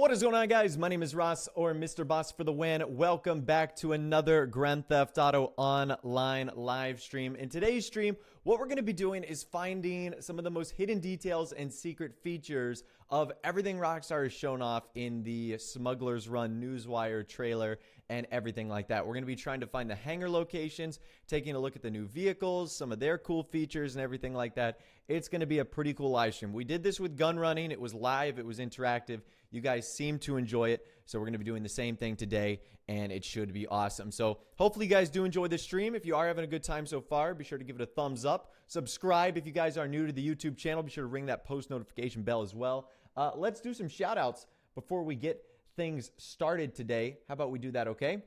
What is going on, guys? My name is Ross, or Mr. Boss for the win. Welcome back to another Grand Theft Auto Online live stream. In today's stream, what we're going to be doing is finding some of the most hidden details and secret features of everything Rockstar has shown off in the Smuggler's Run Newswire trailer and everything like that. We're going to be trying to find the hangar locations, taking a look at the new vehicles, some of their cool features and everything like that. It's going to be a pretty cool live stream. We did this with gun running. It was live. It was interactive. You guys seem to enjoy it. So we're going to be doing the same thing today, and it should be awesome. So hopefully you guys do enjoy this stream. If you are having a good time so far, be sure to give it a thumbs up. Subscribe if you guys are new to the YouTube channel. Be sure to ring that post notification bell as well. Let's do some shout outs before we get things started today. How about we do that, okay?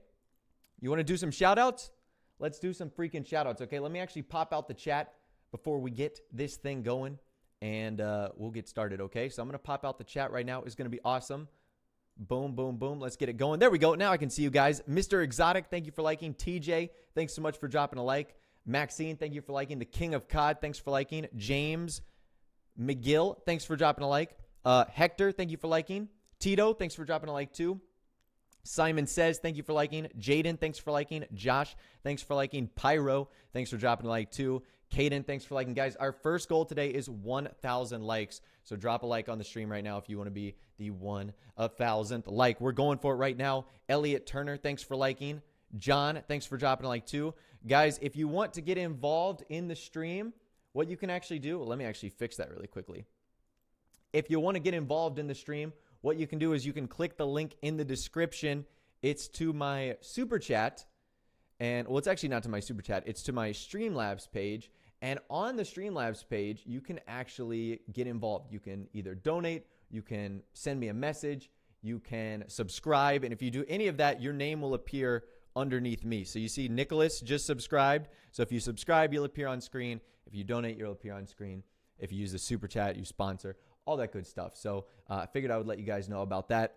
You want to do some shout outs? Let's do some freaking shout outs, okay? Let me actually pop out the chat before we get this thing going, and we'll get started, okay? So I'm going to pop out the chat right now. It's going to be awesome. Boom, boom, boom. Let's get it going. There we go. Now I can see you guys. Mr. Exotic, thank you for liking. TJ, thanks so much for dropping a like. Maxine, thank you for liking. The King of COD, thanks for liking. James McGill, thanks for dropping a like. Hector, thank you for liking. Tito, thanks for dropping a like too. Simon Says, thank you for liking. Jaden, thanks for liking. Josh, thanks for liking. Pyro, thanks for dropping a like too. Caden, thanks for liking. Guys, our first goal today is 1,000 likes. So drop a like on the stream right now if you want to be the 1,000th like. We're going for it right now. Elliot Turner, thanks for liking. John, thanks for dropping a like too. Guys, if you want to get involved in the stream, what you can actually do, well, let me actually fix that really quickly. If you want to get involved in the stream, what you can do is you can click the link in the description. It's to my super chat. And well, it's actually not to my super chat. It's to my Streamlabs page. And on the Streamlabs page, you can actually get involved. You can either donate, you can send me a message, you can subscribe. And if you do any of that, your name will appear underneath me. So you see Nicholas just subscribed. So if you subscribe, you'll appear on screen. If you donate, you'll appear on screen. If you use the super chat, you sponsor, all that good stuff. So I figured I would let you guys know about that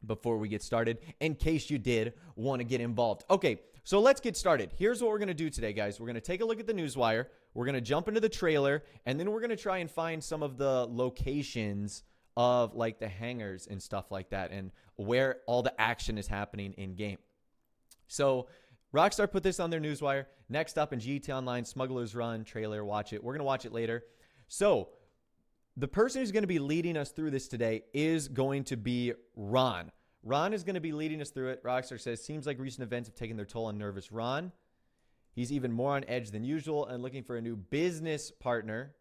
before we get started, in case you did want to get involved. Okay, so let's get started. Here's what we're going to do today, guys. We're going to take a look at the newswire. We're going to jump into the trailer, and then we're going to try and find some of the locations of like the hangars and stuff like that, and where all the action is happening in game. So Rockstar put this on their newswire. Next up in GTA Online, Smuggler's Run trailer. Watch it. We're going to watch it later. So the person who's going to be leading us through this today is going to be Ron. Ron is going to be leading us through it. Rockstar says, seems like recent events have taken their toll on nervous Ron. He's even more on edge than usual and looking for a new business partner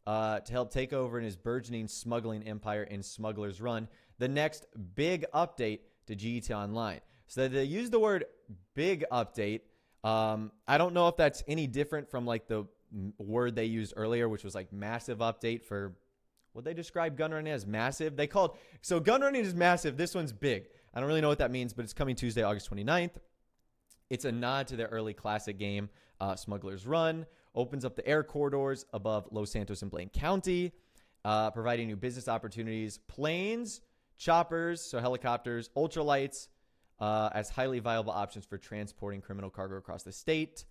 to help take over in his burgeoning smuggling empire in Smuggler's Run, the next big update to GTA Online. So they use the word big update. I don't know if that's any different from like the word they used earlier, which was like massive update for what they describe gun running as massive. They called, so gun running is massive. This one's big. I don't really know what that means, but it's coming Tuesday, August 29th. It's a nod to their early classic game, Smuggler's Run. Opens up the air corridors above Los Santos and Blaine County, providing new business opportunities, planes, choppers, so helicopters, ultralights, as highly viable options for transporting criminal cargo across the state,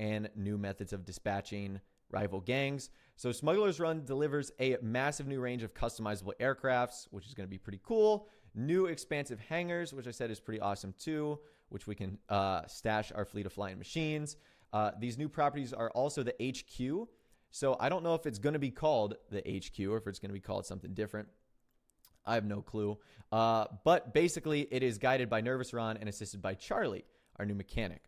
and new methods of dispatching rival gangs. So Smuggler's Run delivers a massive new range of customizable aircrafts, which is going to be pretty cool. New expansive hangars, which I said is pretty awesome too, which we can stash our fleet of flying machines. These new properties are also the HQ. So I don't know if it's going to be called the HQ or if it's going to be called something different. I have no clue. But basically, it is guided by Nervous Ron and assisted by Charlie, our new mechanic.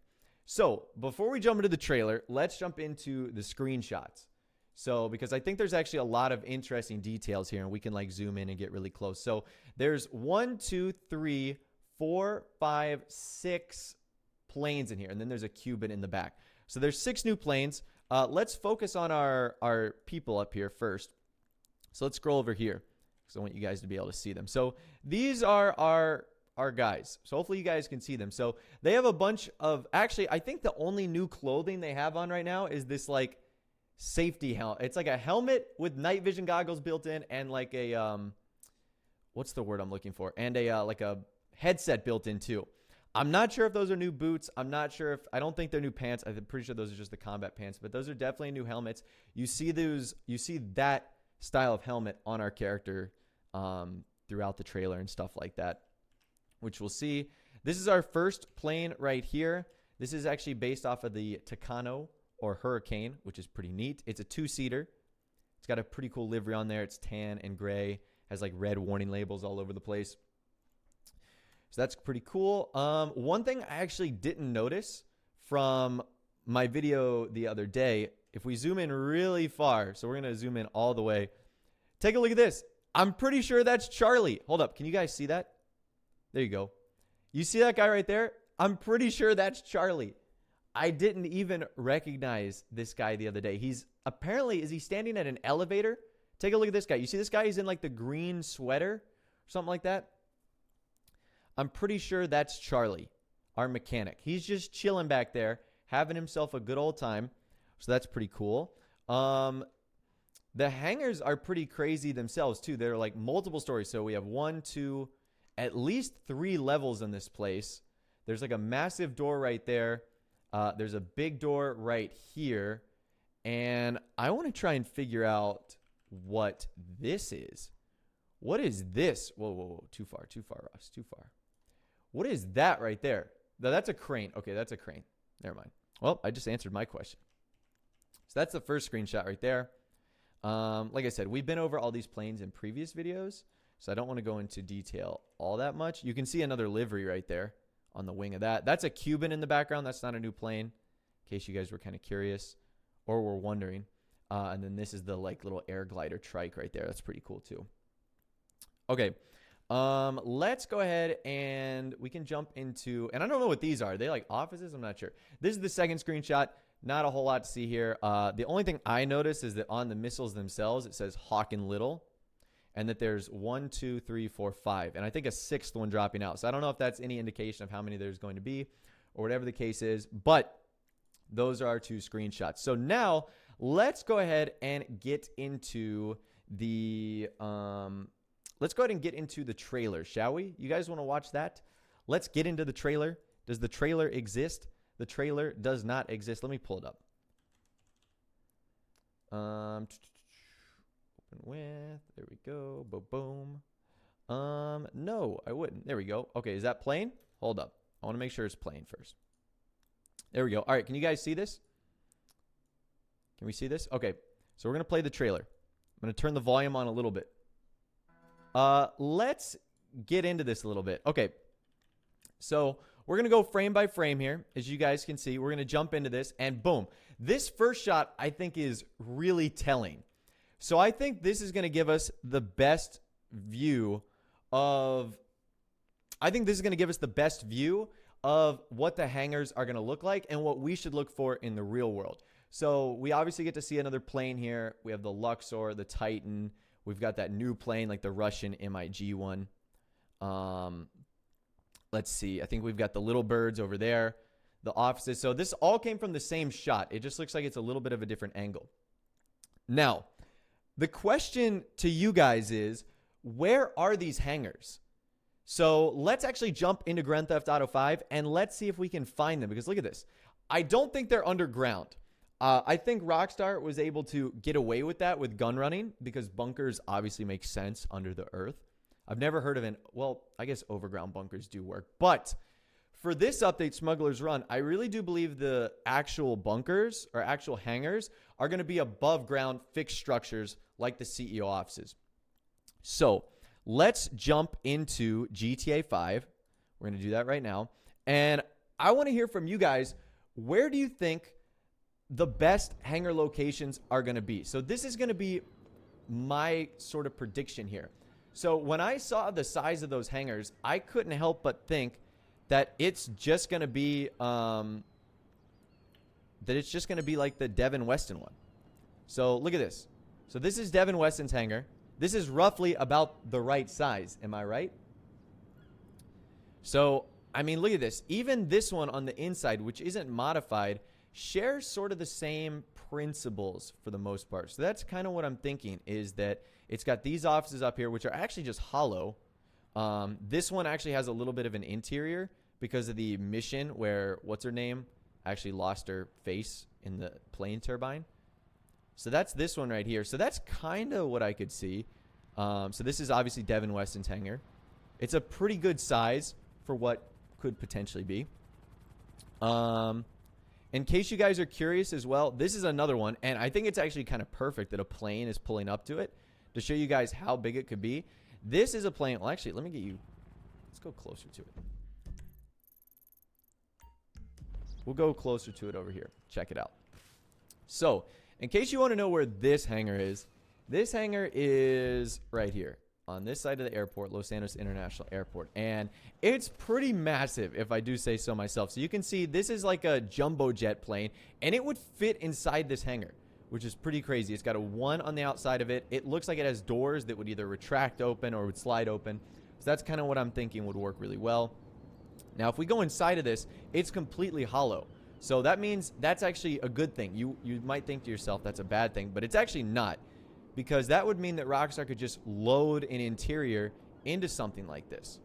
So before we jump into the trailer, let's jump into the screenshots. So because I think there's actually a lot of interesting details here, and we can like zoom in and get really close. So there's 1, 2, 3, 4, 5, 6 planes in here, and then there's a Cuban in the back. So there's 6 new planes. Let's focus on our people up here first. So let's scroll over here because I want you guys to be able to see them. So these are our guys. So hopefully you guys can see them. So they have a bunch of, actually, I think the only new clothing they have on right now is this like safety helmet. It's like a helmet with night vision goggles built in and like a, what's the word I'm looking for? And a, like a headset built in too. I'm not sure if those are new boots. I'm not sure if, I don't think they're new pants. I'm pretty sure those are just the combat pants, but those are definitely new helmets. You see that style of helmet on our character throughout the trailer and stuff like that, which we'll see. This is our first plane right here. This is actually based off of the Tucano or Hurricane, which is pretty neat. It's a 2-seater. It's got a pretty cool livery on there. It's tan and gray. Has like red warning labels all over the place. So that's pretty cool. One thing I actually didn't notice from my video the other day, if we zoom in really far, so we're going to zoom in all the way. Take a look at this. I'm pretty sure that's Charlie. Hold up. Can you guys see that? There you go. You see that guy right there? I'm pretty sure that's Charlie. I didn't even recognize this guy the other day. He's apparently, is he standing at an elevator? Take a look at this guy. You see this guy? He's in like the green sweater or something like that. I'm pretty sure that's Charlie, our mechanic. He's just chilling back there, having himself a good old time. So that's pretty cool. The hangars are pretty crazy themselves too. They're like multiple stories. So we have 1, 2, at least 3 levels in this place. There's like a massive door right there. There's a big door right here. And I want to try and figure out what this is. What is this? Whoa, whoa, whoa. Too far, Ross. Too far. What is that right there? No, that's a crane. Okay, that's a crane. Never mind. Well, I just answered my question. So that's the first screenshot right there. Like I said, we've been over all these planes in previous videos, so I don't want to go into detail all that much. You can see another livery right there on the wing of that. That's a Cuban in the background. That's not a new plane, in case you guys were kind of curious or were wondering. And then this is the like little air glider trike right there. That's pretty cool too. Okay. Let's go ahead and we can jump into, and I don't know what these are. Are they like offices? I'm not sure. This is the second screenshot. Not a whole lot to see here. The only thing I noticed is that on the missiles themselves, it says Hawk and Little, and that there's 1, 2, 3, 4, 5, and I think a 6th one dropping out. So I don't know if that's any indication of how many there's going to be or whatever the case is, but those are our 2 screenshots. So now let's go ahead and get into the, trailer, shall we? You guys want to watch that? Let's get into the trailer. Does the trailer exist? The trailer does not exist. Let me pull it up. Open with. There we go. Boom. No, I wouldn't. There we go. Okay, is that playing? Hold up. I want to make sure it's playing first. There we go. All right, can you guys see this? Can we see this? Okay, so we're going to play the trailer. I'm going to turn the volume on a little bit. Let's get into this a little bit. Okay, so we're going to go frame by frame here. As you guys can see, we're going to jump into this, and boom. This first shot, I think, is really telling. So I think this is going to give us the best view of, what the hangars are going to look like and what we should look for in the real world. So we obviously get to see another plane here. We have the Luxor, the Titan. We've got that new plane, like the Russian MiG one. Let's see. I think we've got the little birds over there, the offices. So this all came from the same shot. It just looks like it's a little bit of a different angle. Now, the question to you guys is, where are these hangars? So let's actually jump into Grand Theft Auto 5 and let's see if we can find them. Because look at this. I don't think they're underground. I think Rockstar was able to get away with that with gun running because bunkers obviously make sense under the earth. I've never heard of I guess overground bunkers do work. But for this update, Smuggler's Run, I really do believe the actual bunkers or actual hangars are going to be above ground fixed structures like the CEO offices. So let's jump into GTA 5. We're going to do that right now. And I want to hear from you guys. Where do you think the best hangar locations are going to be? So this is going to be my sort of prediction here. So when I saw the size of those hangars, I couldn't help but think that it's just going to be like the Devin Weston one. So look at this. So this is Devin Weston's hangar. This is roughly about the right size. Am I right? So, I mean, look at this. Even this one on the inside, which isn't modified, shares sort of the same principles for the most part. So that's kind of what I'm thinking, is that it's got these offices up here, which are actually just hollow. This one actually has a little bit of an interior because of the mission where, what's her name, actually lost her face in the plane turbine. So that's this one right here. So that's kind of what I could see. So this is obviously Devin Weston's hangar. It's a pretty good size for what could potentially be. In case you guys are curious as well, this is another one, and I think it's actually kind of perfect that a plane is pulling up to it to show you guys how big it could be. This is a plane. Well, actually, let me get you. Let's go closer to it. We'll go closer to it over here. Check it out. So, in case you want to know where this hangar is right here on this side of the airport, Los Angeles International Airport. And it's pretty massive, if I do say so myself. So you can see this is like a jumbo jet plane, and it would fit inside this hangar, which is pretty crazy. It's got a 1 on the outside of it. It looks like it has doors that would either retract open or would slide open. So that's kind of what I'm thinking would work really well. Now, if we go inside of this, it's completely hollow. So that means that's actually a good thing. You might think to yourself that's a bad thing, but it's actually not. Because that would mean that Rockstar could just load an interior into something like this.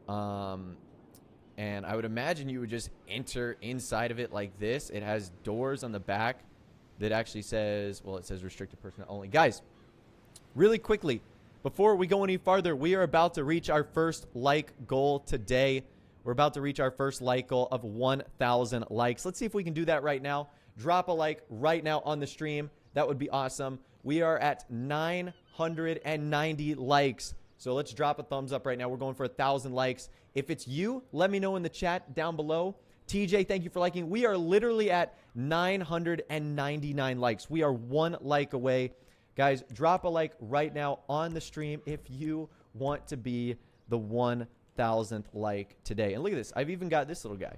And I would imagine you would just enter inside of it like this. It has doors on the back that actually says, well, it says restricted personnel only. Guys, really quickly, before we go any farther, we are about to reach our first like goal today. We're about to reach our first like goal of 1,000 likes. Let's see if we can do that right now. Drop a like right now on the stream. That would be awesome. We are at 990 likes. So let's drop a thumbs up right now. We're going for 1,000 likes. If it's you, let me know in the chat down below. TJ, thank you for liking. We are literally at 999 likes. We are 1 like away. Guys, drop a like right now on the stream if you want to be the 1,000th like today. And look at this. I've even got this little guy.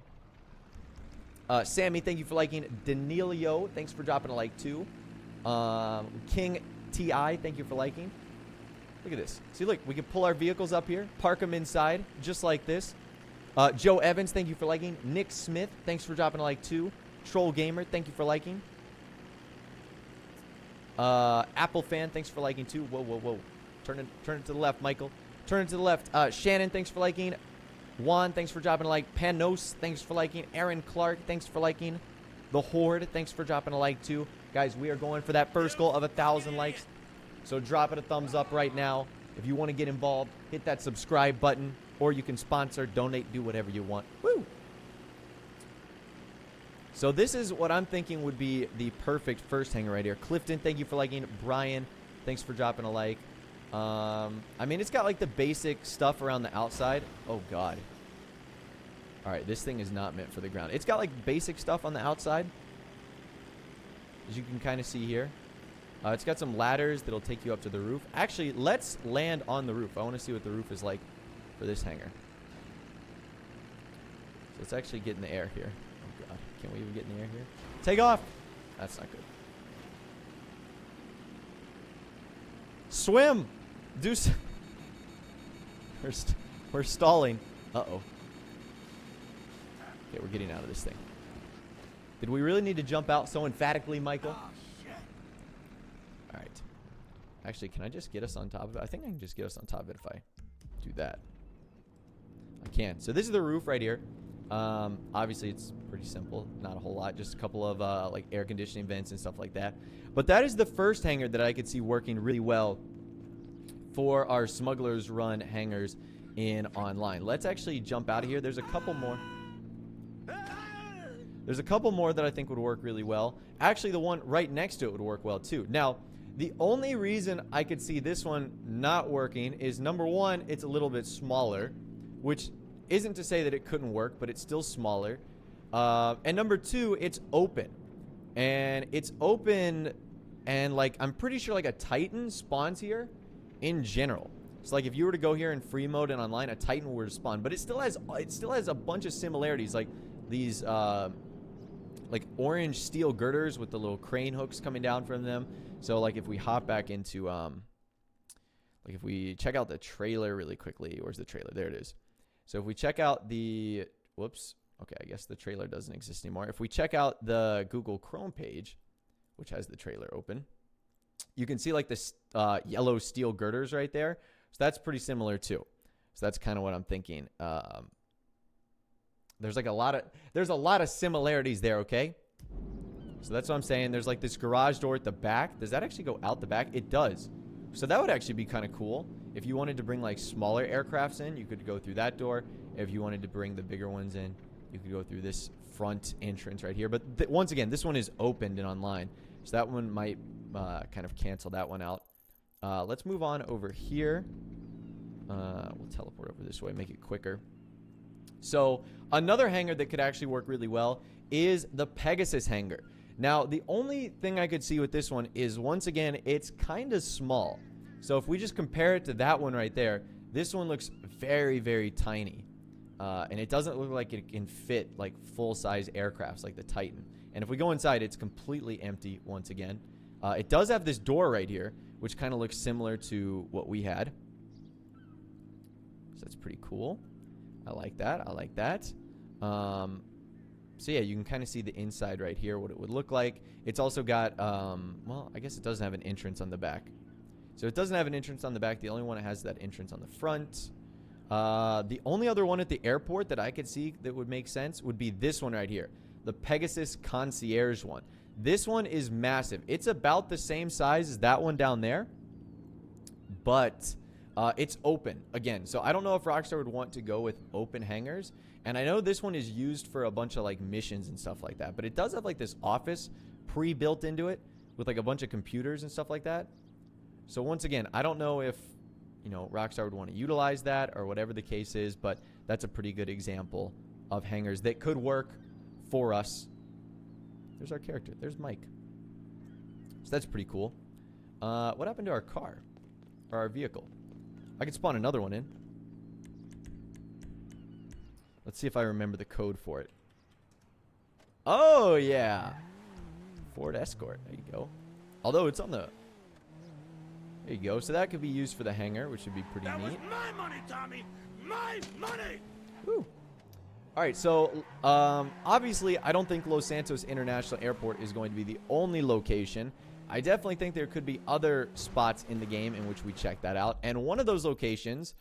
Sammy, thank you for liking. Danilio, thanks for dropping a like too. King TI, thank you for liking. Look at this. See, look, we can pull our vehicles up here, park them inside, just like this. Joe Evans, thank you for liking. Nick Smith, thanks for dropping a like too. Troll Gamer, thank you for liking. Apple Fan, thanks for liking too. Whoa, whoa, whoa. Turn it to the left, Michael. Turn it to the left. Shannon, thanks for liking. Juan, thanks for dropping a like. Panos, thanks for liking. Aaron Clark, thanks for liking. The Horde, thanks for dropping a like too. Guys, we are going for that first goal of 1,000 likes. So drop it a thumbs up right now. If you want to get involved, hit that subscribe button. Or you can sponsor, donate, do whatever you want. Woo! So this is what I'm thinking would be the perfect first hangar right here. Clifton, thank you for liking. Brian, thanks for dropping a like. I mean, it's got like the basic stuff around the outside. Oh, God. All right, this thing is not meant for the ground. It's got like basic stuff on the outside, as you can kind of see here. It's got some ladders that'll take you up to the roof. Actually, let's land on the roof. I want to see what the roof is like for this hangar. So let's actually get in the air here. Oh, God. Can we even get in the air here? Take off. That's not good. Swim. We're stalling. Uh-oh. Okay, we're getting out of this thing. Did we really need to jump out so emphatically, Michael? Oh, shit. All right. Actually, can I just get us on top of it? I think I can just get us on top of it if I do that. I can. So this is the roof right here. Obviously, it's pretty simple. Not a whole lot. Just a couple of like air conditioning vents and stuff like that. But that is the first hangar that I could see working really well for our Smuggler's Run hangars in online. Let's actually jump out of here. There's a couple more. There's a couple more that I think would work really well. Actually, the one right next to it would work well too. Now, the only reason I could see this one not working is, number one, it's a little bit smaller, which isn't to say that it couldn't work, but it's still smaller. And number two, it's open. And it's open, and like I'm pretty sure like a Titan spawns here in general. So like if you were to go here in free mode and online, a Titan would spawn, but it still has a bunch of similarities, like these like orange steel girders with the little crane hooks coming down from them. So like if we hop back into like if we check out the trailer really quickly, where's the trailer? There it is. So if we check out the whoops, okay, I guess the trailer doesn't exist anymore. If we check out the Google Chrome page, which has the trailer open, you can see like this yellow steel girders right there. So that's pretty similar too. So that's kind of what I'm thinking. There's a lot of similarities there, okay? So that's what I'm saying. There's like this garage door at the back. Does that actually go out the back? It does. So that would actually be kind of cool. If you wanted to bring like smaller aircrafts in, you could go through that door. If you wanted to bring the bigger ones in, you could go through this front entrance right here. But once again, this one is opened and online, so that one might kind of cancel that one out. Let's move on over here. We'll teleport over this way, make it quicker. So another hangar that could actually work really well is the Pegasus hangar. Now, the only thing I could see with this one is, once again, it's kind of small. So if we just compare it to that one right there, this one looks very, very tiny. And it doesn't look like it can fit like full-size aircrafts like the Titan. And if we go inside, it's completely empty once again. It does have this door right here, which kind of looks similar to what we had. So that's pretty cool. I like that. I like that. So yeah, you can kind of see the inside right here, what it would look like. It's also got, well, I guess it doesn't have an entrance on the back. So it doesn't have an entrance on the back. The only one that has that entrance on the front. The only other one at the airport that I could see that would make sense would be this one right here. The Pegasus Concierge one. This one is massive. It's about the same size as that one down there. But it's open again. So I don't know if Rockstar would want to go with open hangars. And I know this one is used for a bunch of like missions and stuff like that. But it does have like this office pre-built into it with like a bunch of computers and stuff like that. So once again, I don't know if, you know, Rockstar would want to utilize that or whatever the case is. But that's a pretty good example of hangars that could work for us. There's our character. There's Mike. So that's pretty cool. What happened to our car? Or our vehicle? I could spawn another one in. Let's see if I remember the code for it. Oh, yeah. Ford Escort. There you go. Although it's on the... There you go. So that could be used for the hangar, which would be pretty neat. That was my money, Tommy! My money! Woo. All right, so obviously I don't think Los Santos International Airport is going to be the only location. I definitely think there could be other spots in the game in which we check that out. And one of those locations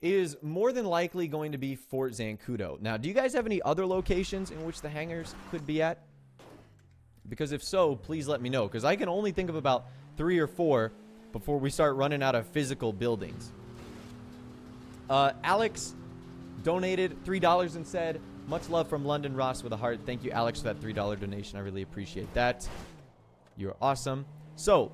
is more than likely going to be Fort Zancudo. Now, do you guys have any other locations in which the hangars could be at? Because if so, please let me know. Because I can only think of about 3 or 4 before we start running out of physical buildings. Alex donated $3 and said, "Much love from London, Ross," with a heart. Thank you, Alex, for that $3 donation. I really appreciate that. You're awesome. So,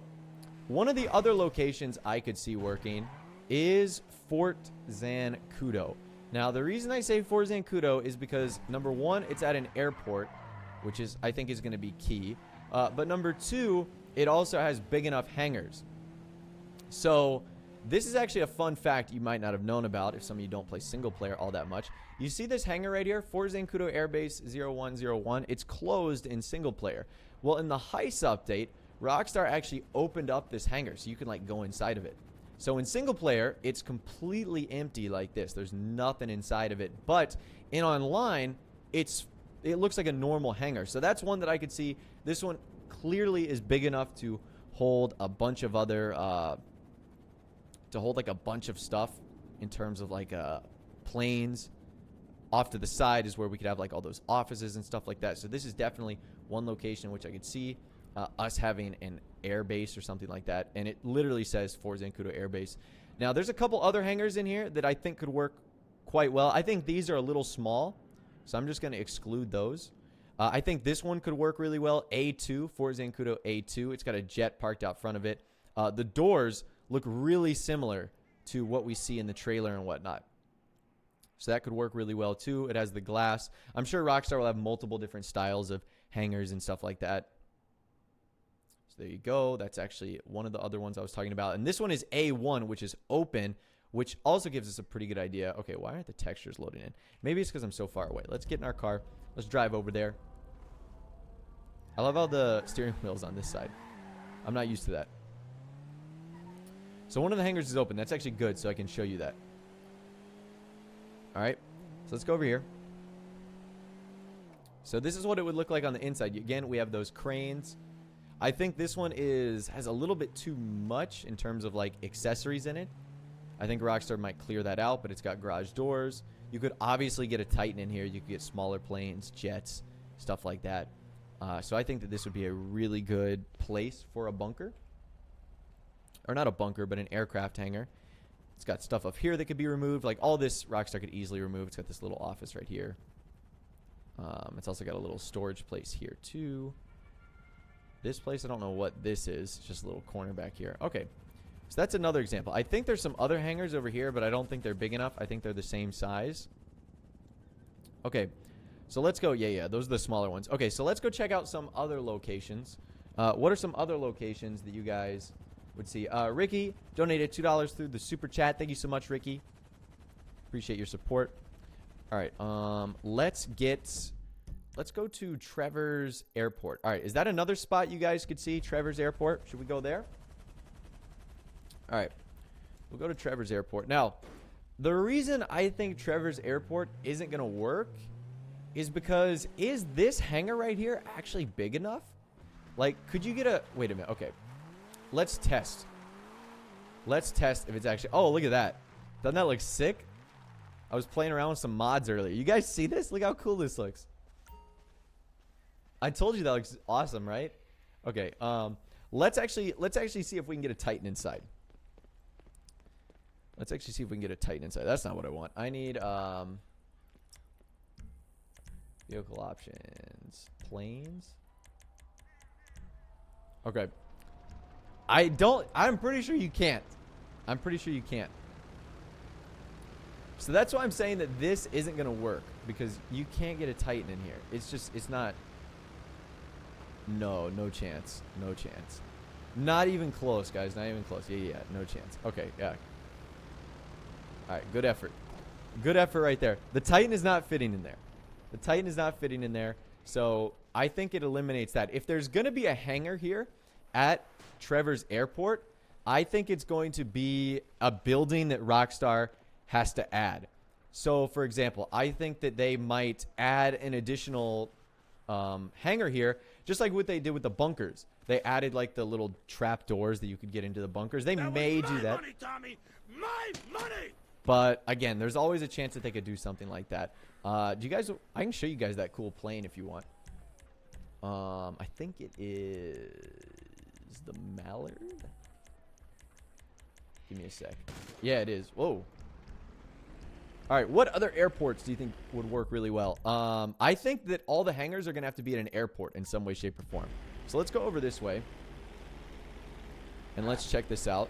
one of the other locations I could see working is Fort Zancudo. Now, the reason I say Fort Zancudo is because, number one, it's at an airport, which is, I think, is going to be key. But number two, it also has big enough hangars. So, this is actually a fun fact you might not have known about if some of you don't play single player all that much. You see this hangar right here, Fort Zancudo Airbase 0101. It's closed in single player. Well, in the Heist update, Rockstar actually opened up this hangar so you can like go inside of it. So in single player, it's completely empty like this. There's nothing inside of it. But in online, it looks like a normal hangar. So that's one that I could see. This one clearly is big enough to hold a bunch of other, to hold like a bunch of stuff in terms of like planes. Off to the side is where we could have like all those offices and stuff like that. So this is definitely one location which I could see us having an air base or something like that. And it literally says Fort Zancudo Air Base. Now, there's a couple other hangars in here that I think could work quite well. I think these are a little small, so I'm just going to exclude those. I think this one could work really well. A2, Fort Zancudo A2. It's got a jet parked out front of it. The doors look really similar to what we see in the trailer and whatnot. So that could work really well, too. It has the glass. I'm sure Rockstar will have multiple different styles of hangars and stuff like that. So there you go. That's actually one of the other ones I was talking about. And this one is A1, which is open, which also gives us a pretty good idea. Okay, why aren't the textures loading in? Maybe it's because I'm so far away. Let's get in our car. Let's drive over there. I love how the steering wheel's on this side. I'm not used to that. So one of the hangars is open. That's actually good, so I can show you that. All right, so let's go over here. So this is what it would look like on the inside. Again, we have those cranes. I think this one has a little bit too much in terms of like accessories in it. I think Rockstar might clear that out, but it's got garage doors. You could obviously get a Titan in here. You could get smaller planes, jets, stuff like that. So I think that this would be a really good place for a bunker. or not a bunker, but an aircraft hangar. It's got stuff up here that could be removed. Like, all this Rockstar could easily remove. It's got this little office right here. It's also got a little storage place here, too. This place, I don't know what this is. It's just a little corner back here. Okay. So that's another example. I think there's some other hangars over here, but I don't think they're big enough. I think they're the same size. Okay. So let's go. Yeah. Those are the smaller ones. Okay, so let's go check out some other locations. What are some other locations that you guys would see? Ricky donated $2 through the super chat. Thank you so much, Ricky. Appreciate your support. All right. Let's go to Trevor's Airport. All right. Is that another spot you guys could see? Trevor's Airport. Should we go there? All right. We'll go to Trevor's Airport. Now, the reason I think Trevor's Airport isn't going to work is because is this hangar right here actually big enough? Like, could you get a... Wait a minute. Okay. Let's test. Let's test if it's actually... Oh, look at that. Doesn't that look sick? I was playing around with some mods earlier. You guys see this? Look how cool this looks. I told you that looks awesome, right? Okay. Let's actually see if we can get a Titan inside. Let's actually see if we can get a Titan inside. That's not what I want. I need vehicle options, planes. Okay. I'm pretty sure you can't. I'm pretty sure you can't. So that's why I'm saying that this isn't going to work, because you can't get a Titan in here. It's not. No chance. No chance. Not even close, guys. Not even close. Yeah. No chance. Okay, yeah. All right, good effort. Good effort right there. The Titan is not fitting in there. The Titan is not fitting in there. So I think it eliminates that. If there's going to be a hangar here at Trevor's Airport, I think it's going to be a building that Rockstar has to add. So, for example, I think that they might add an additional hangar here, just like what they did with the bunkers. They added like the little trap doors that you could get into the bunkers. They may do that. Money, Tommy! My money! But again, there's always a chance that they could do something like that. Do you guys? I can show you guys that cool plane if you want. I think it is the Mallard. Give me a sec. Yeah, it is. Whoa. All right, what other airports do you think would work really well? I think that all the hangars are going to have to be at an airport in some way, shape, or form. So let's go over this way. And let's check this out.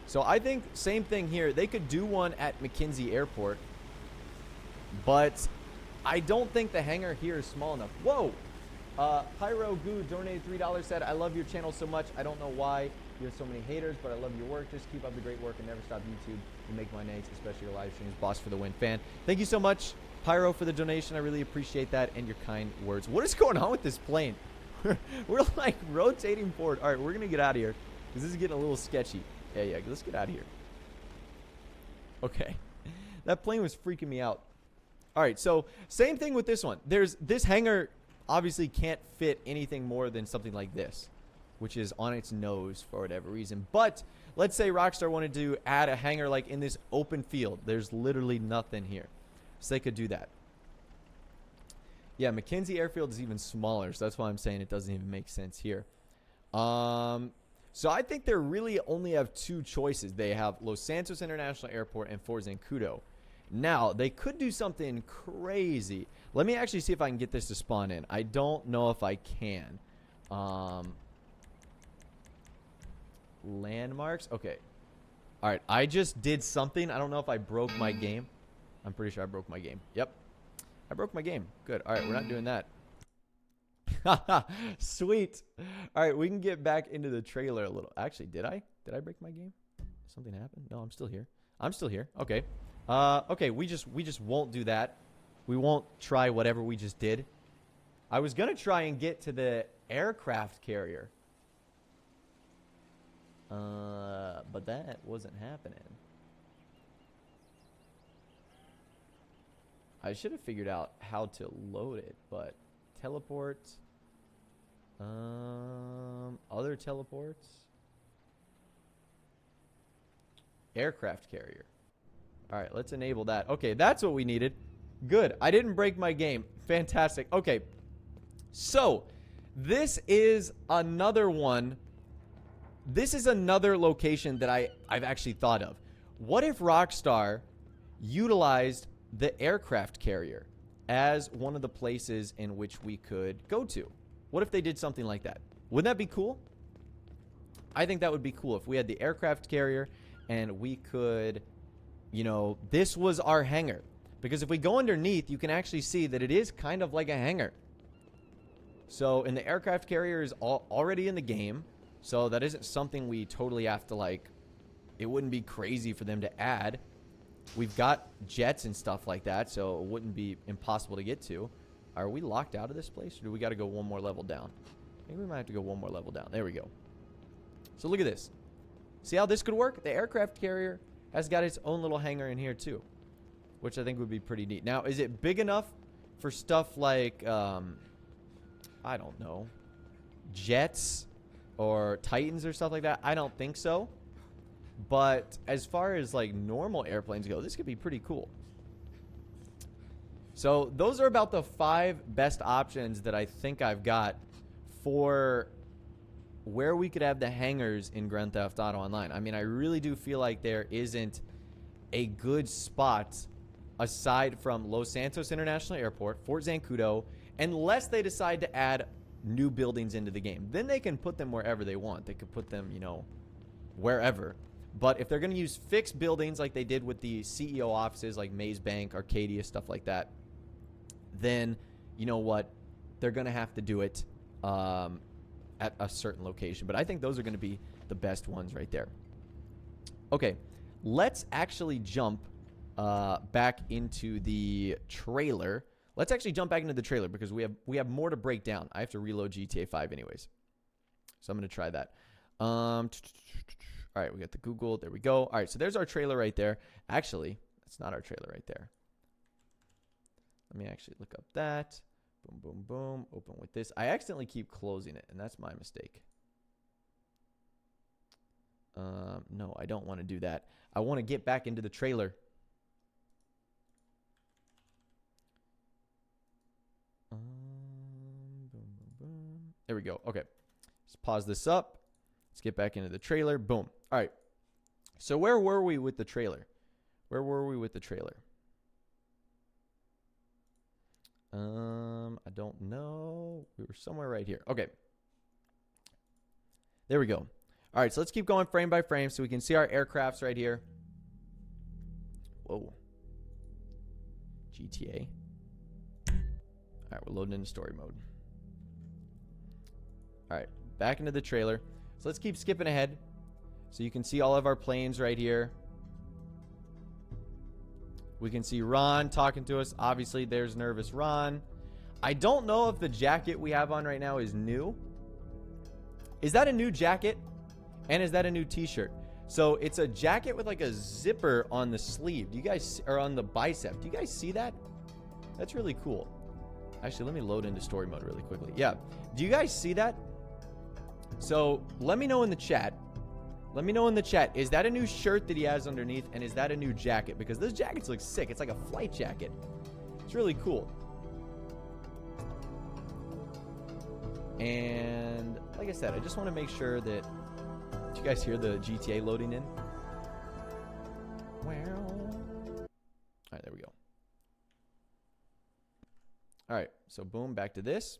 So I think same thing here. They could do one at McKinsey Airport. But I don't think the hangar here is small enough. Whoa! Pyro Goo donated $3, said, I love your channel so much. I don't know why you have so many haters, but I love your work. Just keep up the great work and never stop YouTube. You make my nights, especially your live streams. Boss for the win fan. Thank you so much, Pyro, for the donation. I really appreciate that and your kind words. What is going on with this plane? We're like rotating forward. All right, we're going to get out of here because this is getting a little sketchy. Yeah, let's get out of here. Okay. That plane was freaking me out. All right, so same thing with this one. This hangar obviously can't fit anything more than something like this, which is on its nose for whatever reason. But let's say Rockstar wanted to add a hangar like in this open field. There's literally nothing here. So they could do that. Yeah, McKinsey Airfield is even smaller, so that's why I'm saying it doesn't even make sense here. So I think they really only have two choices. They have Los Santos International Airport and Fort Zancudo. Now, they could do something crazy. Let me actually see if I can get this to spawn in. I don't know if I can. Landmarks. Okay. All right. I just did something. I don't know if I broke my game. I'm pretty sure I broke my game. Yep. I broke my game. Good. All right. We're not doing that. Sweet. All right. We can get back into the trailer a little. Actually, did I? Did I break my game? Something happened? No, I'm still here. I'm still here. Okay. Okay. We just won't do that. We won't try whatever we just did. I was going to try and get to the aircraft carrier. But that wasn't happening. I should have figured out how to load it, but teleport. Other teleports. Aircraft carrier. All right, let's enable that. Okay, that's what we needed. Good. I didn't break my game. Fantastic. Okay. So, this is another one this is another location that I've actually thought of. What if Rockstar utilized the aircraft carrier as one of the places in which we could go to? What if they did something like that? Wouldn't that be cool? I think that would be cool if we had the aircraft carrier and we could, you know, this was our hangar. Because if we go underneath, you can actually see that it is kind of like a hangar. So, and the aircraft carrier is already in the game. So that isn't something we totally have to, like, it wouldn't be crazy for them to add. We've got jets and stuff like that, so it wouldn't be impossible to get to. Are we locked out of this place, or do we got to go one more level down? Maybe we might have to go one more level down. There we go. So look at this. See how this could work? The aircraft carrier has got its own little hangar in here too, which I think would be pretty neat. Now, is it big enough for stuff like, I don't know, jets or Titans or stuff like that? I don't think so. But as far as like normal airplanes go, this could be pretty cool. So those are about the 5 best options that I think I've got for where we could have the hangars in Grand Theft Auto Online. I mean, I really do feel like there isn't a good spot aside from Los Santos International Airport, Fort Zancudo, unless they decide to add new buildings into the game. Then they can put them wherever they want. They could put them, you know, wherever. But if they're going to use fixed buildings like they did with the CEO offices like Maze Bank, Arcadia, stuff like that, then you know what? They're going to have to do it at a certain location. But I think those are going to be the best ones right there. Okay, let's actually jump back into the trailer. Let's actually jump back into the trailer because we have more to break down. I have to reload GTA 5 anyways. So I'm going to try that. All right, we got the Google. There we go. All right, so there's our trailer right there. Actually, that's not our trailer right there. Let me actually look up that. Boom, boom, boom. Open with this. I accidentally keep closing it, and that's my mistake. No, I don't want to do that. I want to get back into the trailer. Boom, boom, boom. There we go. Okay. Let's pause this up. Let's get back into the trailer. Boom. All right. So where were we with the trailer? Where were we with the trailer? I don't know. We were somewhere right here. Okay. There we go. All right, so let's keep going frame by frame so we can see our aircrafts right here. Whoa. GTA. All right, we're loading into story mode. All right, back into the trailer. So let's keep skipping ahead so you can see all of our planes right here. We can see Ron talking to us. Obviously, there's nervous Ron. I don't know if the jacket we have on right now is new. Is that a new jacket? And is that a new t-shirt? So it's a jacket with like a zipper on the sleeve. Do you guys, or on the bicep? Do you guys see that? That's really cool. Actually, let me load into story mode really quickly. Yeah. Do you guys see that? So let me know in the chat. Let me know in the chat. Is that a new shirt that he has underneath? And is that a new jacket? Because those jackets look sick. It's like a flight jacket. It's really cool. And like I said, I just want to make sure that... Did you guys hear the GTA loading in? Well... Alright, there we go. Alright, so boom, back to this.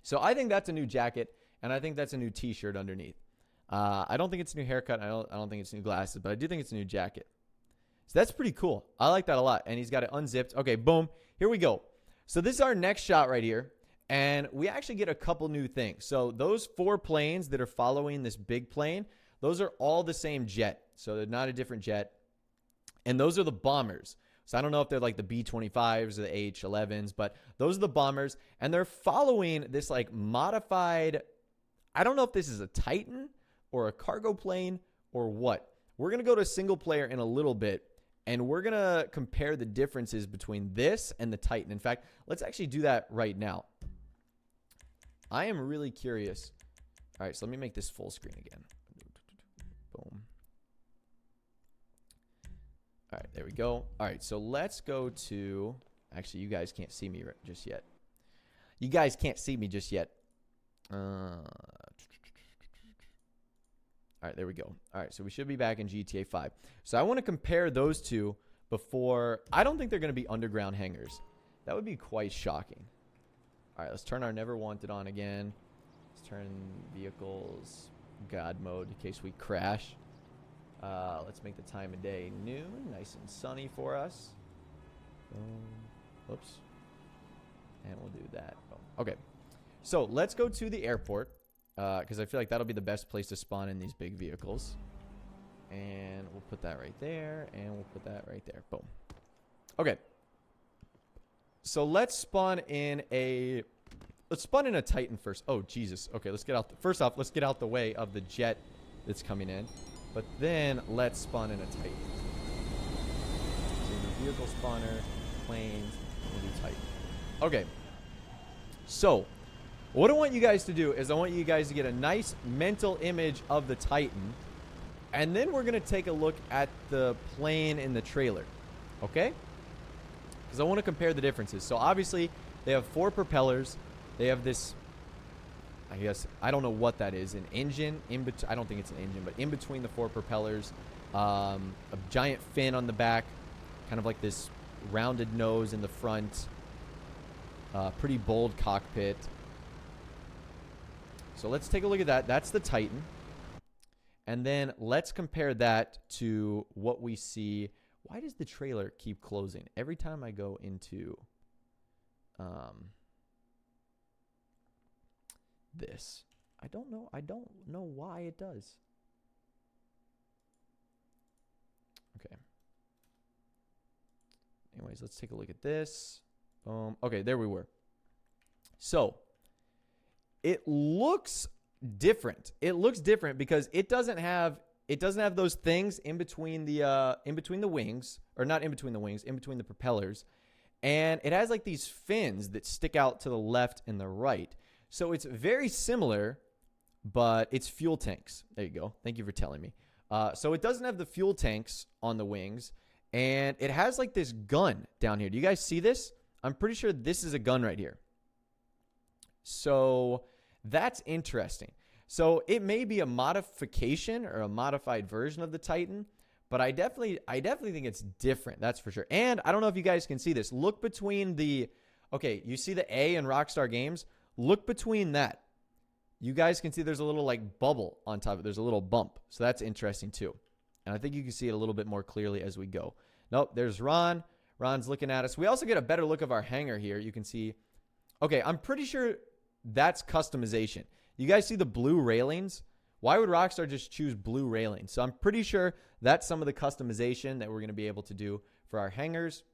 So I think that's a new jacket, and I think that's a new t-shirt underneath. I don't think it's a new haircut. I don't think it's new glasses, but I do think it's a new jacket. So that's pretty cool. I like that a lot. And he's got it unzipped. Okay, boom. Here we go. So this is our next shot right here. And we actually get a couple new things. So those 4 planes that are following this big plane, those are all the same jet. So they're not a different jet. And those are the bombers. So I don't know if they're like the B-25s or the H-11s, but those are the bombers. And they're following this like modified, I don't know if this is a Titan or a cargo plane or what. We're going to go to single player in a little bit, and we're going to compare the differences between this and the Titan. In fact, let's actually do that right now. I am really curious. All right, so let me make this full screen again. Boom. All right, there we go. All right, so let's go to... Actually, you guys can't see me just yet. You guys can't see me just yet. All right, there we go. All right, so we should be back in GTA 5. So I want to compare those two before. I don't think they're going to be underground hangars. That would be quite shocking. All right, let's turn our Never Wanted on again. Let's turn vehicles God mode in case we crash. Let's make the time of day noon, nice and sunny for us. Whoops. And we'll do that. Boom. Okay, so let's go to the airport. Because I feel like that'll be the best place to spawn in these big vehicles. And we'll put that right there. And we'll put that right there. Boom. Okay. So let's spawn in a Titan first. Oh, Jesus. Okay, let's get out. First off, let's get out the way of the jet that's coming in. But then let's spawn in a Titan. So the vehicle spawner, planes, we'll do Titan. Okay. So what I want you guys to do is I want you guys to get a nice mental image of the Titan. And then we're going to take a look at the plane in the trailer. Okay? Because I want to compare the differences. So obviously, they have 4 propellers. They have this, I guess, I don't know what that is. An engine. I don't think it's an engine, but in between the 4 propellers. A giant fin on the back. Kind of like this rounded nose in the front. Pretty bold cockpit. So let's take a look at that. That's the Titan. And then let's compare that to what we see. Why does the trailer keep closing? Every time I go into this. I don't know why it does. Okay. Anyways, let's take a look at this. Okay, there we were. So it looks different. It looks different because it doesn't have those things in between the wings, or not in between the wings, in between the propellers. And it has like these fins that stick out to the left and the right. So it's very similar, but it's fuel tanks. There you go. Thank you for telling me. So it doesn't have the fuel tanks on the wings, and it has like this gun down here. Do you guys see this? I'm pretty sure this is a gun right here. So that's interesting. So it may be a modification or a modified version of the Titan, but I definitely think it's different. That's for sure. And I don't know if you guys can see this. Look between okay, you see the A in Rockstar Games? Look between that. You guys can see there's a little like bubble on top of it. There's a little bump. So that's interesting too. And I think you can see it a little bit more clearly as we go. Nope, there's Ron. Ron's looking at us. We also get a better look of our hangar here. You can see. Okay, I'm pretty sure that's customization. You guys see the blue railings? Why would Rockstar just choose blue railings? So I'm pretty sure that's some of the customization that we're going to be able to do for our hangars,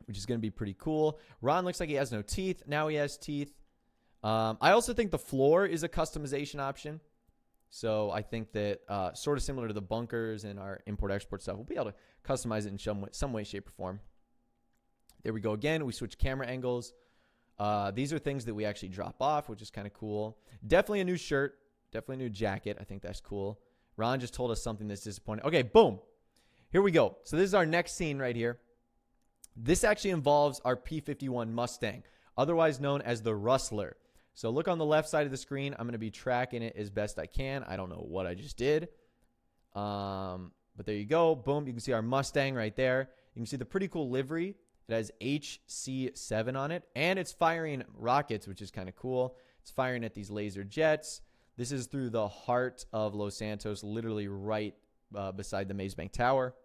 which is going to be pretty cool. Ron looks like he has no teeth. Now he has teeth. I also think the floor is a customization option. So I think that sort of similar to the bunkers and our import-export stuff, we'll be able to customize it in some way, shape, or form. There we go again. We switch camera angles. These are things that we actually drop off, which is kind of cool. Definitely a new shirt. Definitely a new jacket. I think that's cool. Ron just told us something that's disappointing. Okay, boom. Here we go. So this is our next scene right here. This actually involves our P-51 Mustang, otherwise known as the Rustler. So look on the left side of the screen. I'm going to be tracking it as best I can. I don't know what I just did. But there you go. Boom. You can see our Mustang right there. You can see the pretty cool livery. It has HC7 on it, and it's firing rockets, which is kind of cool. It's firing at these laser jets. This is through the heart of Los Santos, literally right beside the Maze Bank Tower.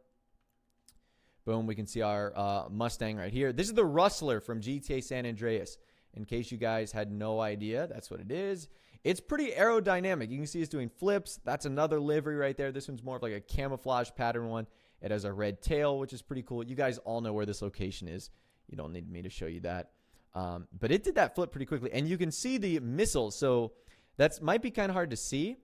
Boom, we can see our Mustang right here. This is the Rustler from GTA San Andreas. In case you guys had no idea, that's what it is. It's pretty aerodynamic. You can see it's doing flips. That's another livery right there. This one's more of like a camouflage pattern one. It has a red tail, which is pretty cool. You guys all know where this location is. You don't need me to show you that. But it did that flip pretty quickly. And you can see the missiles. So that might be kind of hard to see.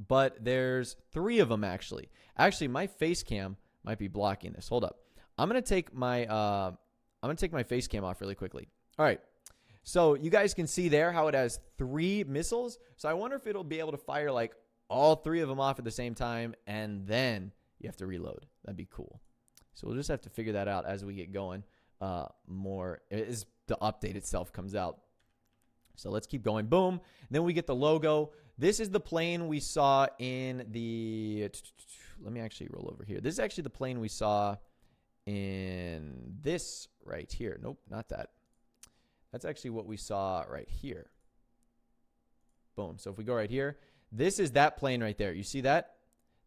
But there's 3 of them, actually. Actually, my face cam might be blocking this. Hold up. I'm going to take my face cam off really quickly. All right. So you guys can see there how it has 3 missiles. So I wonder if it'll be able to fire like all 3 of them off at the same time. And then you have to reload. That'd be cool. So we'll just have to figure that out as we get going more as the update itself comes out. So let's keep going. Boom. And then we get the logo. This is the plane we saw in the... Let me actually roll over here. This is actually the plane we saw in this right here. Nope, not that. That's actually what we saw right here. Boom. So if we go right here, this is that plane right there. You see that?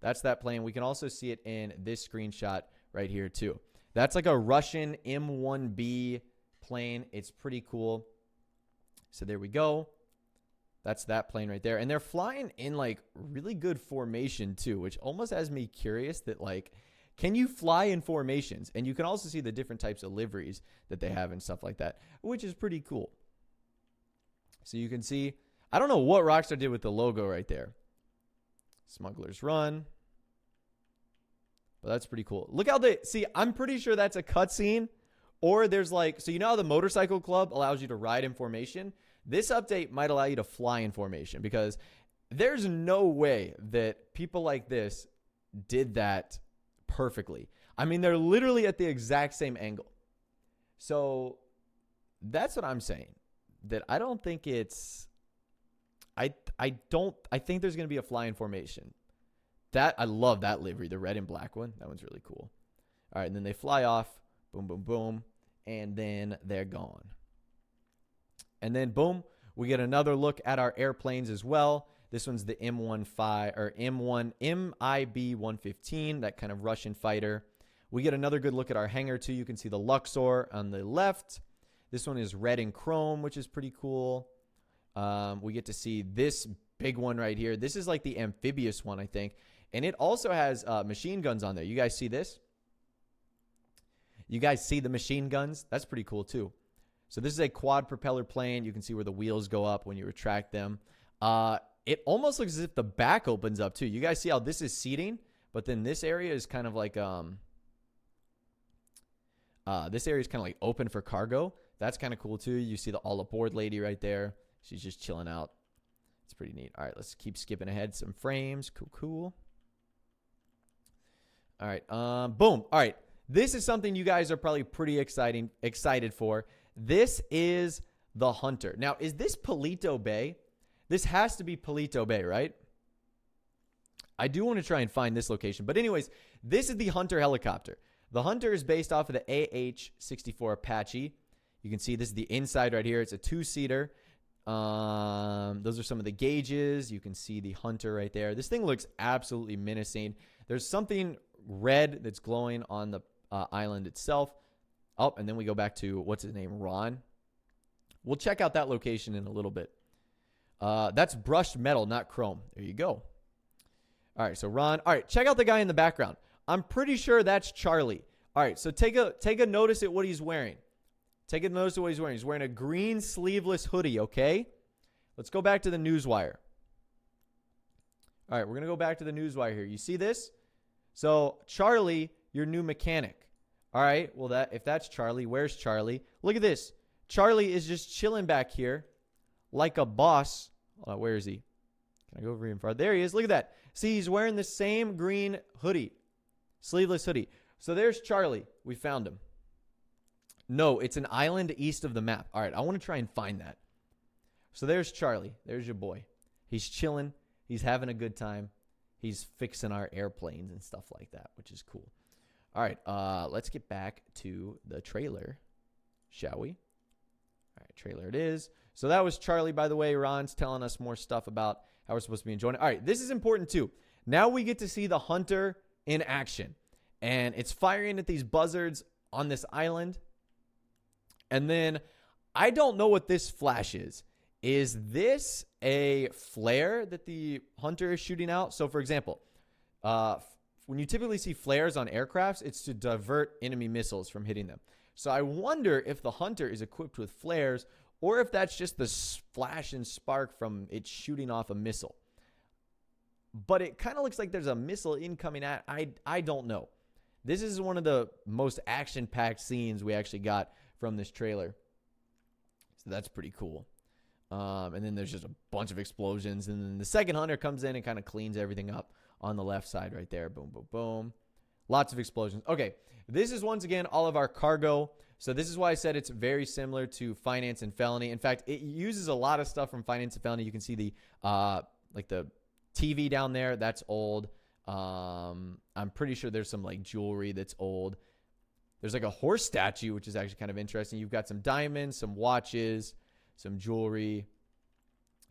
That's that plane. We can also see it in this screenshot right here too. That's like a Russian M1B plane. It's pretty cool. So there we go. That's that plane right there. And they're flying in like really good formation too, which almost has me curious that like, can you fly in formations? And you can also see the different types of liveries that they have and stuff like that, which is pretty cool. So you can see, I don't know what Rockstar did with the logo right there. Smuggler's Run. But that's pretty cool. Look how they, see, I'm pretty sure that's a cutscene. Or there's like, so you know how the motorcycle club allows you to ride in formation? This update might allow you to fly in formation, because there's no way that people like this did that perfectly. I mean, they're literally at the exact same angle. So that's what I'm saying. That I don't think it's, I think there's going to be a fly in formation. That, I love that livery, the red and black one. That one's really cool. All right, and then they fly off. Boom, boom, boom. And then they're gone. And then, boom, we get another look at our airplanes as well. This one's the MIB-115, that kind of Russian fighter. We get another good look at our hangar, too. You can see the Luxor on the left. This one is red and chrome, which is pretty cool. We get to see this big one right here. This is like the amphibious one, I think. And it also has machine guns on there. You guys see this? You guys see the machine guns? That's pretty cool, too. So this is a quad propeller plane. You can see where the wheels go up when you retract them. It almost looks as if the back opens up too. You guys see how this is seating, but then this area is kind of like open for cargo. That's kind of cool too. You see the all aboard lady right there. She's just chilling out. It's pretty neat. All right, let's keep skipping ahead some frames. Cool. All right. Boom. All right. This is something you guys are probably pretty excited for. This is the Hunter. Now, is this Palito Bay? This has to be Palito Bay, right? I do want to try and find this location. But anyways, this is the Hunter helicopter. The Hunter is based off of the AH-64 Apache. You can see this is the inside right here. It's a two-seater. Those are some of the gauges. You can see the Hunter right there. This thing looks absolutely menacing. There's something red that's glowing on the island itself. Oh, and then we go back to, what's his name, Ron. We'll check out that location in a little bit. That's brushed metal, not chrome. There you go. All right, so Ron. All right, check out the guy in the background. I'm pretty sure that's Charlie. All right, so take a notice at what he's wearing. Take a notice at what he's wearing. He's wearing a green sleeveless hoodie, okay? Let's go back to the newswire. All right, we're going to go back to the newswire here. You see this? So, Charlie, your new mechanic. All right, well, if that's Charlie, where's Charlie? Look at this. Charlie is just chilling back here like a boss. Where is he? Can I go over even far? There he is. Look at that. See, he's wearing the same green hoodie, sleeveless hoodie. So there's Charlie. We found him. No, it's an island east of the map. All right, I want to try and find that. So there's Charlie. There's your boy. He's chilling. He's having a good time. He's fixing our airplanes and stuff like that, which is cool. All right, let's get back to the trailer, shall we? All right, trailer it is. So that was Charlie, by the way. Ron's telling us more stuff about how we're supposed to be enjoying it. All right, this is important too. Now we get to see the Hunter in action. And it's firing at these buzzards on this island. And then I don't know what this flash is. Is this a flare that the Hunter is shooting out? So, for example, when you typically see flares on aircrafts, it's to divert enemy missiles from hitting them. So I wonder if the Hunter is equipped with flares, or if that's just the flash and spark from it shooting off a missile. But it kind of looks like there's a missile incoming at. I don't know. This is one of the most action-packed scenes we actually got from this trailer. So that's pretty cool. And then there's just a bunch of explosions. And then the second Hunter comes in and kind of cleans everything up on the left side right there. Boom, boom, boom. Lots of explosions. Okay, this is once again all of our cargo. So this is why I said it's very similar to Finance and Felony. In fact, it uses a lot of stuff from Finance and Felony. You can see the like the TV down there, that's old. I'm pretty sure there's some like jewelry that's old. There's like a horse statue, which is actually kind of interesting. You've got some diamonds, some watches, some jewelry.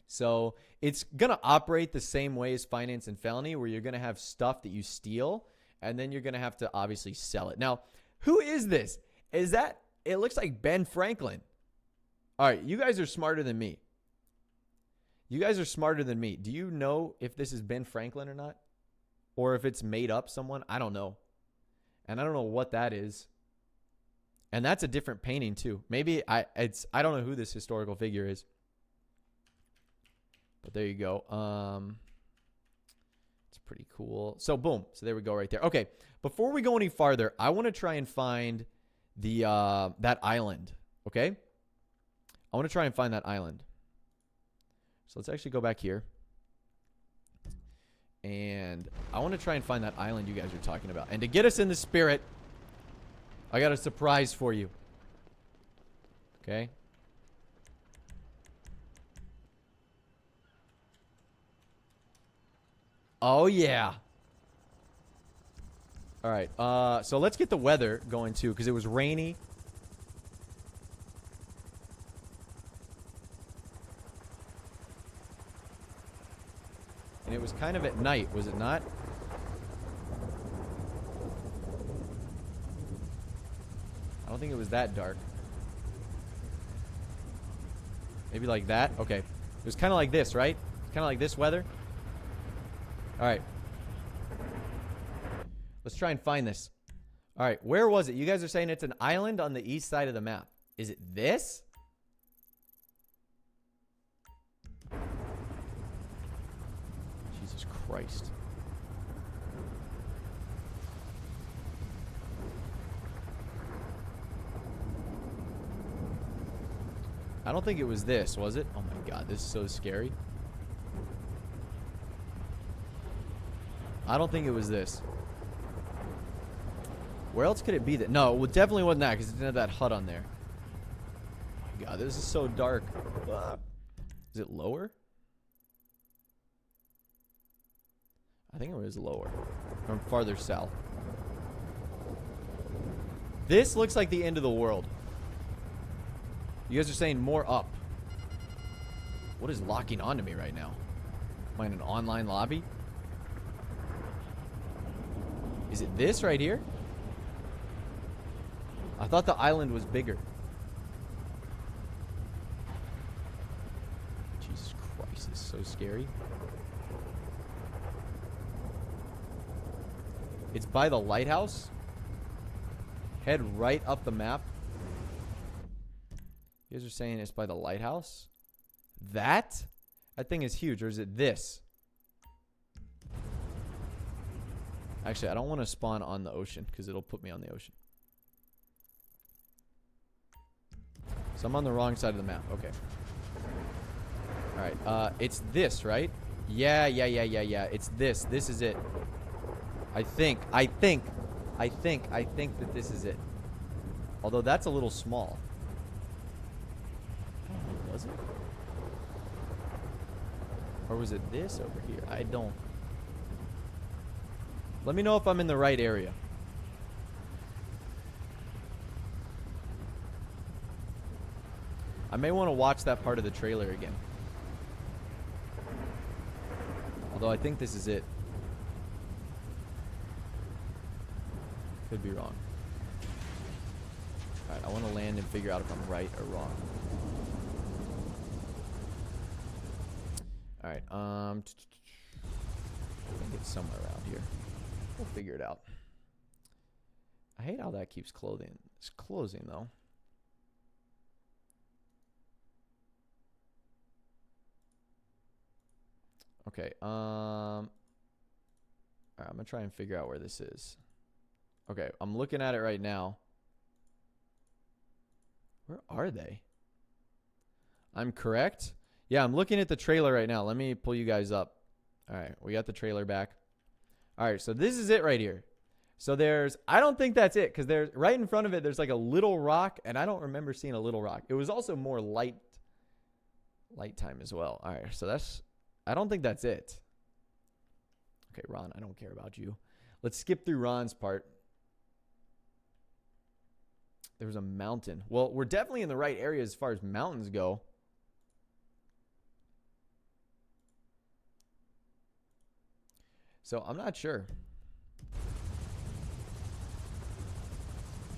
So it's going to operate the same way as finance and felony, where you're going to have stuff that you steal, and then you're going to have to obviously sell it. Now, who is this? Is that, it looks like Ben Franklin. All right, you guys are smarter than me. You guys are smarter than me. Do you know if this is Ben Franklin or not? Or if it's made up someone? I don't know. And I don't know what that is. And that's a different painting too. Maybe I don't know who this historical figure is. But there you go. It's pretty cool. So boom. So there we go right there. Okay. Before we go any farther, I want to try and find the that island. Okay? I want to try and find that island. So let's actually go back here. And I want to try and find that island you guys are talking about. And to get us in the spirit, I got a surprise for you. Okay? Oh, yeah. All right. So let's get the weather going, too, because it was rainy. And it was kind of at night, was it not? I don't think it was that dark. Maybe like that? Okay. It was kind of like this, right? Kind of like this weather? All right. Let's try and find this. All right. Where was it? You guys are saying it's an island on the east side of the map. Is it this? Jesus Christ. I don't think it was this, was it? Oh my God, this is so scary. I don't think it was this. Where else could it be? That no, it definitely wasn't that, because it didn't have that hut on there. Oh my God, this is so dark. Is it lower? I think it was lower. Or farther south. This looks like the end of the world. You guys are saying more up. What is locking onto me right now? Am I in an online lobby? Is it this right here? I thought the island was bigger. Jesus Christ, this is so scary. It's by the lighthouse. Head right up the map. You guys are saying it's by the lighthouse? That? That thing is huge. Or is it this? Actually, I don't want to spawn on the ocean because it'll put me on the ocean. So I'm on the wrong side of the map. Okay. Alright. It's this, right? Yeah. It's this. This is it. I think that this is it. Although that's a little small. Was it? Or was it this over here? I don't. Let me know if I'm in the right area. I may want to watch that part of the trailer again. Although I think this is it. Could be wrong. Alright, I want to land and figure out if I'm right or wrong. Alright, I think it's somewhere around here. We'll figure it out. I hate how that keeps closing. It's closing, though. Okay, alright, I'm gonna try and figure out where this is. Okay, I'm looking at it right now. Where are they? I'm correct? Yeah, I'm looking at the trailer right now. Let me pull you guys up. All right, we got the trailer back. All right, so this is it right here. So there's, I don't think that's it, because there's, right in front of it, there's like a little rock, and I don't remember seeing a little rock. It was also more light time as well. All right, so that's I don't think that's it. Okay, Ron, I don't care about you. Let's skip through Ron's part. There was a mountain. Well, we're definitely in the right area as far as mountains go. So I'm not sure.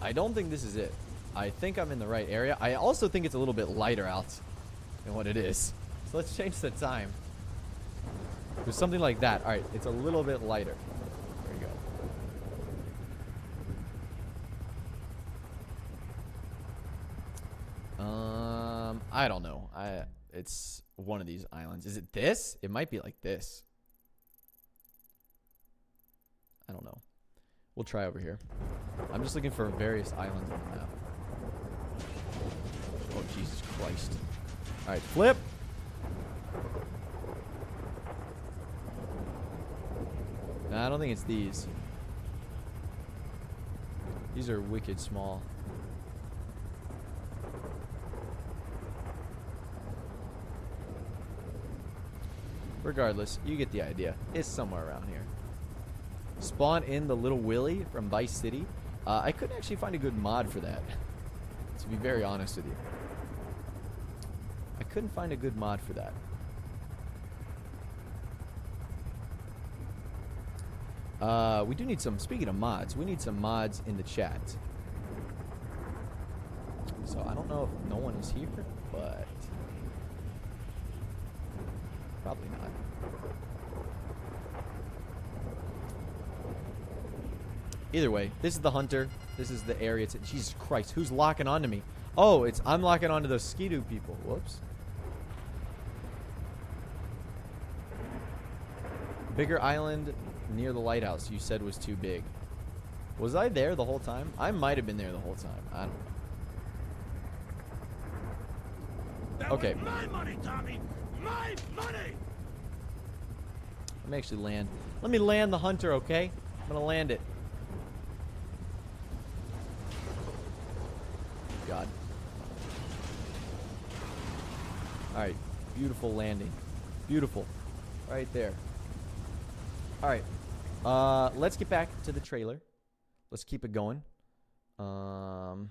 I don't think this is it. I think I'm in the right area. I also think it's a little bit lighter out than what it is. So let's change the time. There's something like that. All right, it's a little bit lighter. There you go. I don't know. It's one of these islands. Is it this? It might be like this. I don't know. We'll try over here. I'm just looking for various islands on the map. Oh, Jesus Christ. All right, flip. Nah, I don't think it's these. These are wicked small. Regardless, you get the idea. It's somewhere around here. Spawn in the Little Willy from Vice City. I couldn't actually find a good mod for that, to be very honest with you. I couldn't find a good mod for that. We do need some, speaking of mods, we need some mods in the chat. So I don't know if no one is here, but probably not. Either way, this is the hunter. This is the area. Jesus Christ, who's locking onto me? Oh, I'm locking onto those Skidoo people. Whoops. Bigger island near the lighthouse you said was too big. Was I there the whole time? I might have been there the whole time. I don't know. That Okay. was my money, Tommy. My money. Let me actually land. Let me land the hunter, okay? I'm gonna land it. God. Alright. Beautiful landing. Beautiful. Right there. Alright. Let's get back to the trailer. Let's keep it going. Because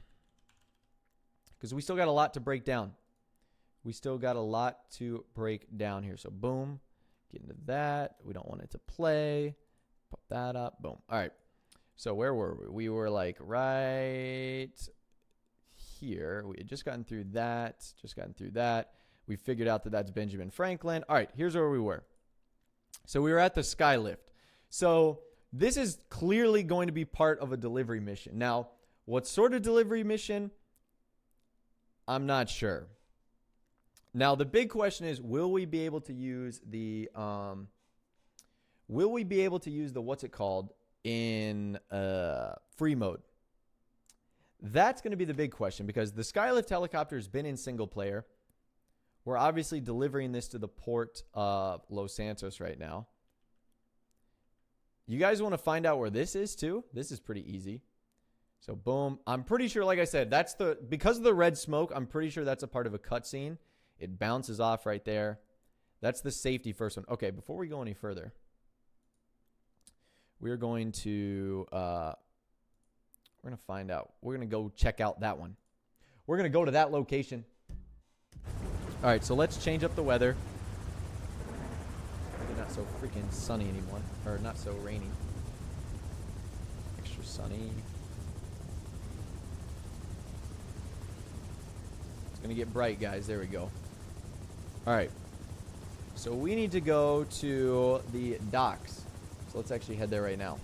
we still got a lot to break down. We still got a lot to break down here. So, boom. Get into that. We don't want it to play. Pop that up. Boom. Alright. So, where were we? We were like right here. We had just gotten through that. Just gotten through that. We figured out that that's Benjamin Franklin. All right, here's where we were. So we were at the Skylift. So this is clearly going to be part of a delivery mission. Now, what sort of delivery mission? I'm not sure. Now, the big question is, will we be able to use the what's it called in free mode? That's going to be the big question, because the Skylift helicopter has been in single player. We're obviously delivering this to the port of Los Santos right now. You guys want to find out where this is too? This is pretty easy. So boom. I'm pretty sure, like I said, because of the red smoke, I'm pretty sure that's a part of a cutscene. It bounces off right there. That's the safety first one. Okay, before we go any further, we're going to find out. We're going to go check out that one. We're going to go to that location. All right, so let's change up the weather. Maybe not so freaking sunny anymore, or not so rainy. Extra sunny. It's going to get bright, guys. There we go. All right. So we need to go to the docks. So let's actually head there right now.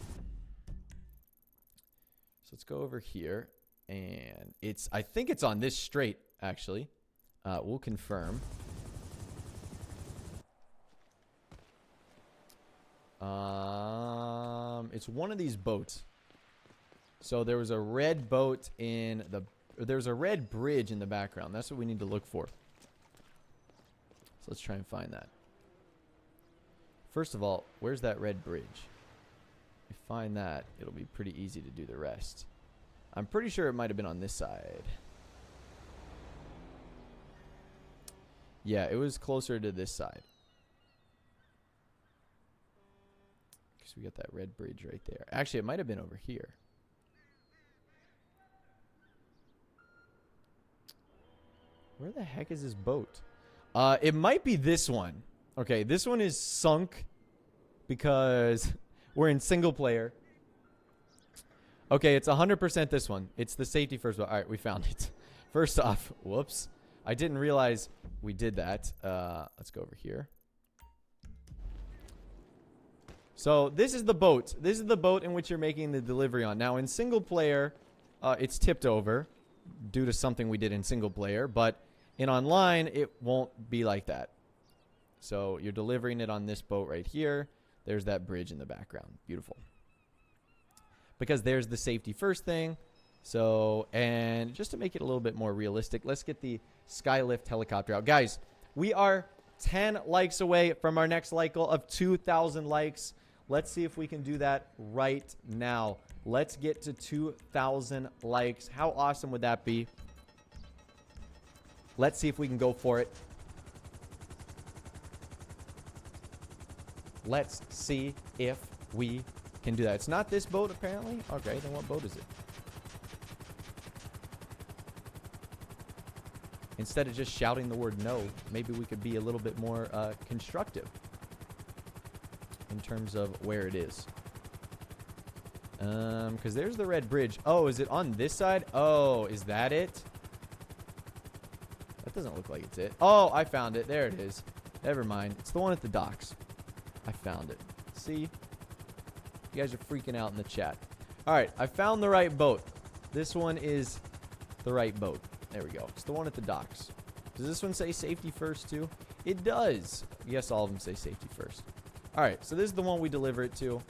So let's go over here, and I think it's on this straight, actually. We'll confirm. It's one of these boats. So there was a red boat there's a red bridge in the background. That's what we need to look for. So let's try and find that. First of all, where's that red bridge? If we find that, it'll be pretty easy to do the rest. I'm pretty sure it might have been on this side. Yeah, it was closer to this side. Because we got that red bridge right there. Actually, it might have been over here. Where the heck is this boat? It might be this one. Okay, this one is sunk because we're in single player. Okay, it's 100% this one. It's the safety first boat. All right, we found it. First off, whoops. I didn't realize we did that. Let's go over here. So this is the boat. This is the boat in which you're making the delivery on. Now, in single player, it's tipped over due to something we did in single player. But in online, it won't be like that. So you're delivering it on this boat right here. There's that bridge in the background. Beautiful. Because there's the safety first thing. So, and just to make it a little bit more realistic, let's get the Skylift helicopter out. Guys, we are 10 likes away from our next like goal of 2,000 likes. Let's see if we can do that right now. Let's get to 2,000 likes. How awesome would that be? Let's see if we can go for it. Let's see if we can do that. It's not this boat, apparently. Okay, then what boat is it? Instead of just shouting the word no, maybe we could be a little bit more constructive in terms of where it is. Because there's the red bridge. Oh, is it on this side? Oh, is that it? That doesn't look like it's it. Oh, I found it. There it is. Never mind. It's the one at the docks. I found it. See? You guys are freaking out in the chat. All right, I found the right boat. This one is the right boat. There we go. It's the one at the docks. Does this one say safety first too? It does. Yes, all of them say safety first. All right, so this is the one we deliver it to.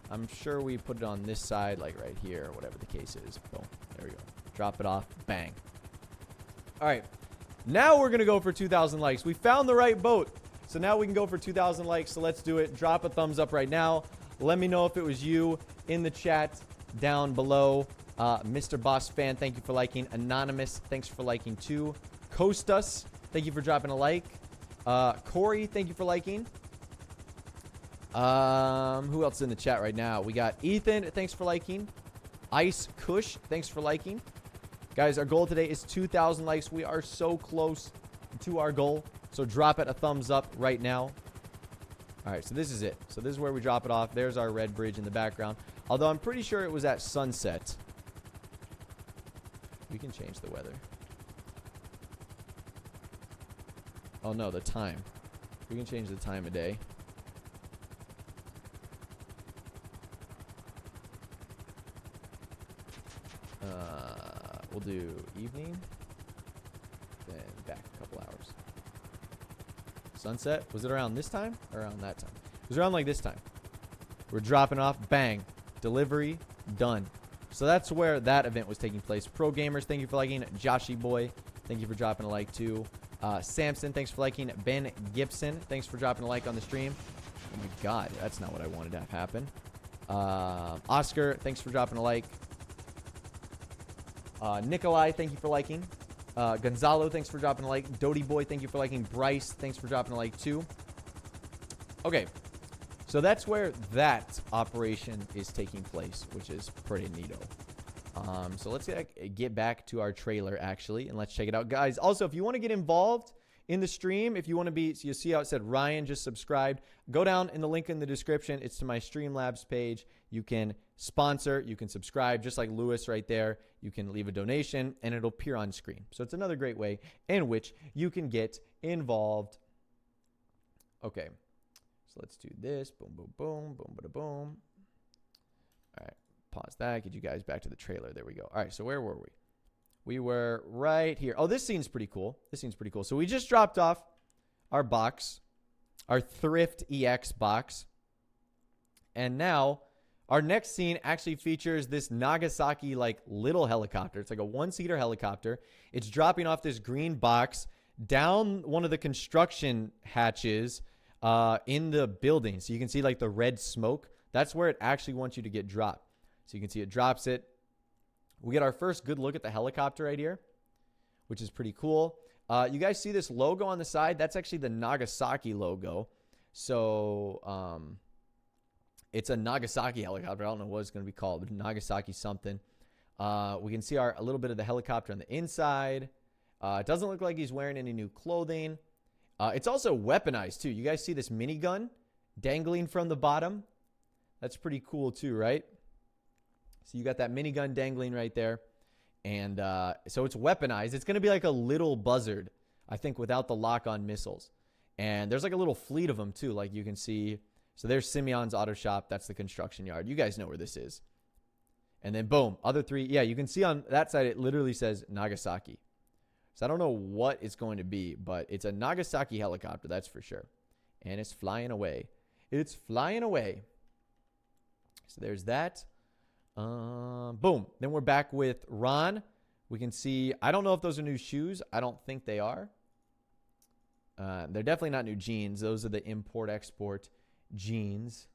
I'm sure we put it on this side, like right here, or whatever the case is. Boom. There we go. Drop it off. Bang. All right. Now we're going to go for 2,000 likes. We found the right boat. So now we can go for 2,000 likes. So let's do it. Drop a thumbs up right now. Let me know if it was you in the chat down below. Mr. Boss Fan, thank you for liking. Anonymous, thanks for liking too. Kostas, thank you for dropping a like. Corey, thank you for liking. Who else is in the chat right now? We got Ethan, thanks for liking. Ice Kush, thanks for liking. Guys, our goal today is 2,000 likes. We are so close to our goal. So drop it a thumbs up right now. All right, so this is it. So this is where we drop it off. There's our red bridge in the background. Although I'm pretty sure it was at sunset. We can change the weather. Oh, no, the time. We can change the time of day. We'll do evening. Then back a couple hours. Sunset. Was it around this time or around that time? It was around like this time. We're dropping off. Bang. Delivery. Done. So that's where that event was taking place. Pro Gamers, thank you for liking. Joshy Boy, thank you for dropping a like too. Samson, thanks for liking. Ben Gibson, thanks for dropping a like on the stream. Oh my god, that's not what I wanted to have happen. Oscar, thanks for dropping a like. Nikolai, thank you for liking. Gonzalo, thanks for dropping a like. Doty Boy, thank you for liking. Bryce, thanks for dropping a like too. Okay, so that's where that operation is taking place, which is pretty neato. So let's get back to our trailer, actually, and let's check it out. Guys, also, if you want to get involved in the stream, if you want to be, so you see how it said Ryan just subscribed, go down in the link in the description. It's to my Streamlabs page. You can sponsor, you can subscribe, just like Lewis right there. You can leave a donation, and it'll appear on screen. So it's another great way in which you can get involved. Okay, so let's do this. Boom, boom, boom, boom, boom, boom. All right, pause that. Get you guys back to the trailer. There we go. All right, so where were we? We were right here. Oh, this scene's pretty cool. This scene's pretty cool. So we just dropped off our box, our Thrift EX box. And now our next scene actually features this Nagasaki like little helicopter. It's like a one-seater helicopter. It's dropping off this green box down one of the construction hatches in the building. So you can see like the red smoke. That's where it actually wants you to get dropped. So you can see it drops it. We get our first good look at the helicopter right here, which is pretty cool. You guys see this logo on the side? That's actually the Nagasaki logo. So It's a Nagasaki helicopter. I don't know what it's going to be called, but Nagasaki something. We can see a little bit of the helicopter on the inside. It doesn't look like he's wearing any new clothing. It's also weaponized, too. You guys see this minigun dangling from the bottom? That's pretty cool, too, right? So you got that minigun dangling right there. And so it's weaponized. It's going to be like a little buzzard, I think, without the lock-on missiles. And there's like a little fleet of them, too, like you can see. So there's Simeon's auto shop. That's the construction yard. You guys know where this is. And then, boom, other three. Yeah, you can see on that side, it literally says Nagasaki. So I don't know what it's going to be, but it's a Nagasaki helicopter, that's for sure. And it's flying away. It's flying away. So there's that. Boom. Then we're back with Ron. We can see, I don't know if those are new shoes. I don't think they are. They're definitely not new jeans. Those are the import-export jeans.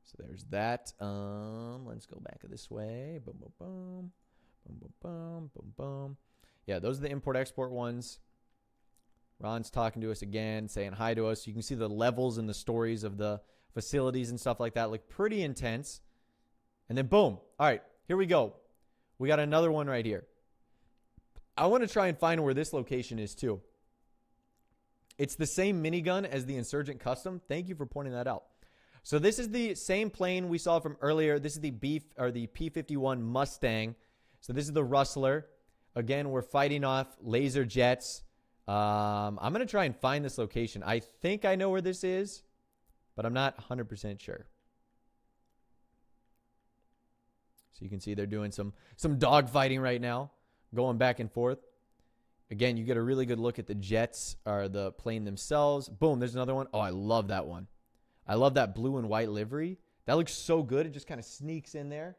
So there's that. Let's go back this way. Boom, boom, boom. Boom, boom, boom, boom, boom. Yeah, those are the import-export ones. Ron's talking to us again, saying hi to us. You can see the levels and the stories of the facilities and stuff like that look pretty intense. And then boom. All right, here we go. We got another one right here. I want to try and find where this location is too. It's the same minigun as the Insurgent Custom. Thank you for pointing that out. So this is the same plane we saw from earlier. This is the P-51 Mustang. So this is the Rustler. Again, we're fighting off laser jets. I'm going to try and find this location. I think I know where this is, but I'm not 100% sure. So you can see they're doing some dog fighting right now, going back and forth. Again, you get a really good look at the jets or the plane themselves. Boom, there's another one. Oh, I love that one. I love that blue and white livery. That looks so good. It just kind of sneaks in there.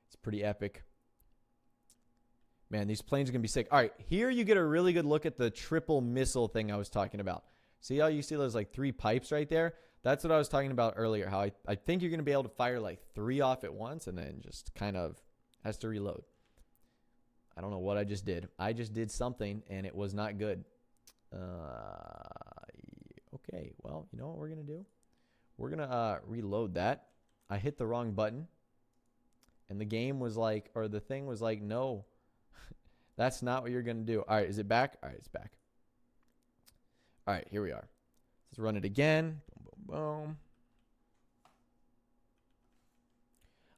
It's pretty epic. Man, these planes are going to be sick. All right, here you get a really good look at the triple missile thing I was talking about. See how you see those like 3 pipes right there? That's what I was talking about earlier, how I think you're going to be able to fire like 3 off at once and then just kind of has to reload. I don't know what I just did. I just did something and it was not good. Okay, well, you know what we're going to do? We're going to reload that. I hit the wrong button. And the game was like, or the thing was like, no, that's not what you're going to do. All right, is it back? All right, it's back. All right, here we are. Let's run it again. Boom, boom, boom.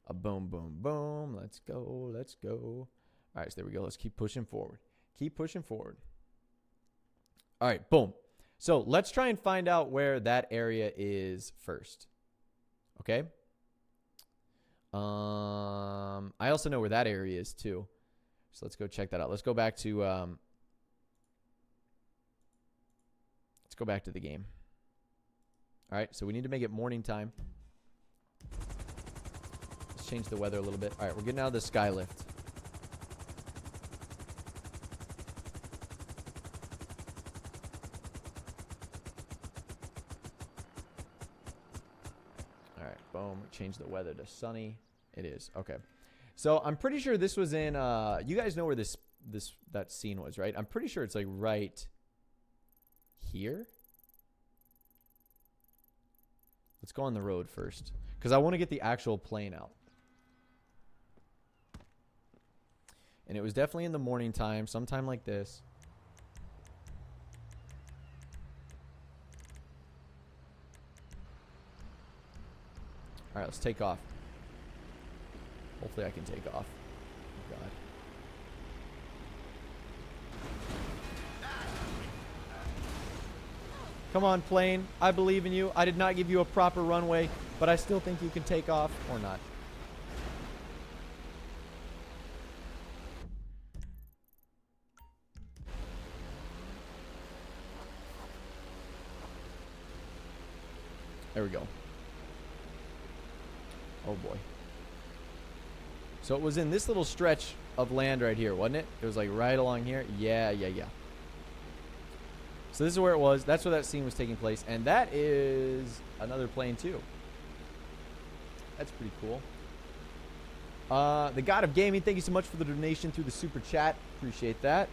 A boom, boom, boom. Let's go, let's go. All right, so there we go. Let's keep pushing forward. Keep pushing forward. All right, boom. So let's try and find out where that area is first. Okay. I also know where that area is too. So let's go check that out. Let's go back to the game. All right, so we need to make it morning time. Let's change the weather a little bit. All right, we're getting out of the sky lift. All right, boom. Change the weather to sunny. It is. Okay. So I'm pretty sure this was in you guys know where that scene was, right? I'm pretty sure it's like right here. Let's go on the road first because I want to get the actual plane out. And it was definitely in the morning time, sometime like this. All right, let's take off. Hopefully I can take off. Oh, God. Come on, plane. I believe in you. I did not give you a proper runway, but I still think you can take off or not. There we go. Oh, boy. So it was in this little stretch of land right here, wasn't it? It was like right along here. Yeah. So this is where it was. That's where that scene was taking place. And that is another plane too. That's pretty cool. The God of Gaming, thank you so much for the donation through the super chat. Appreciate that.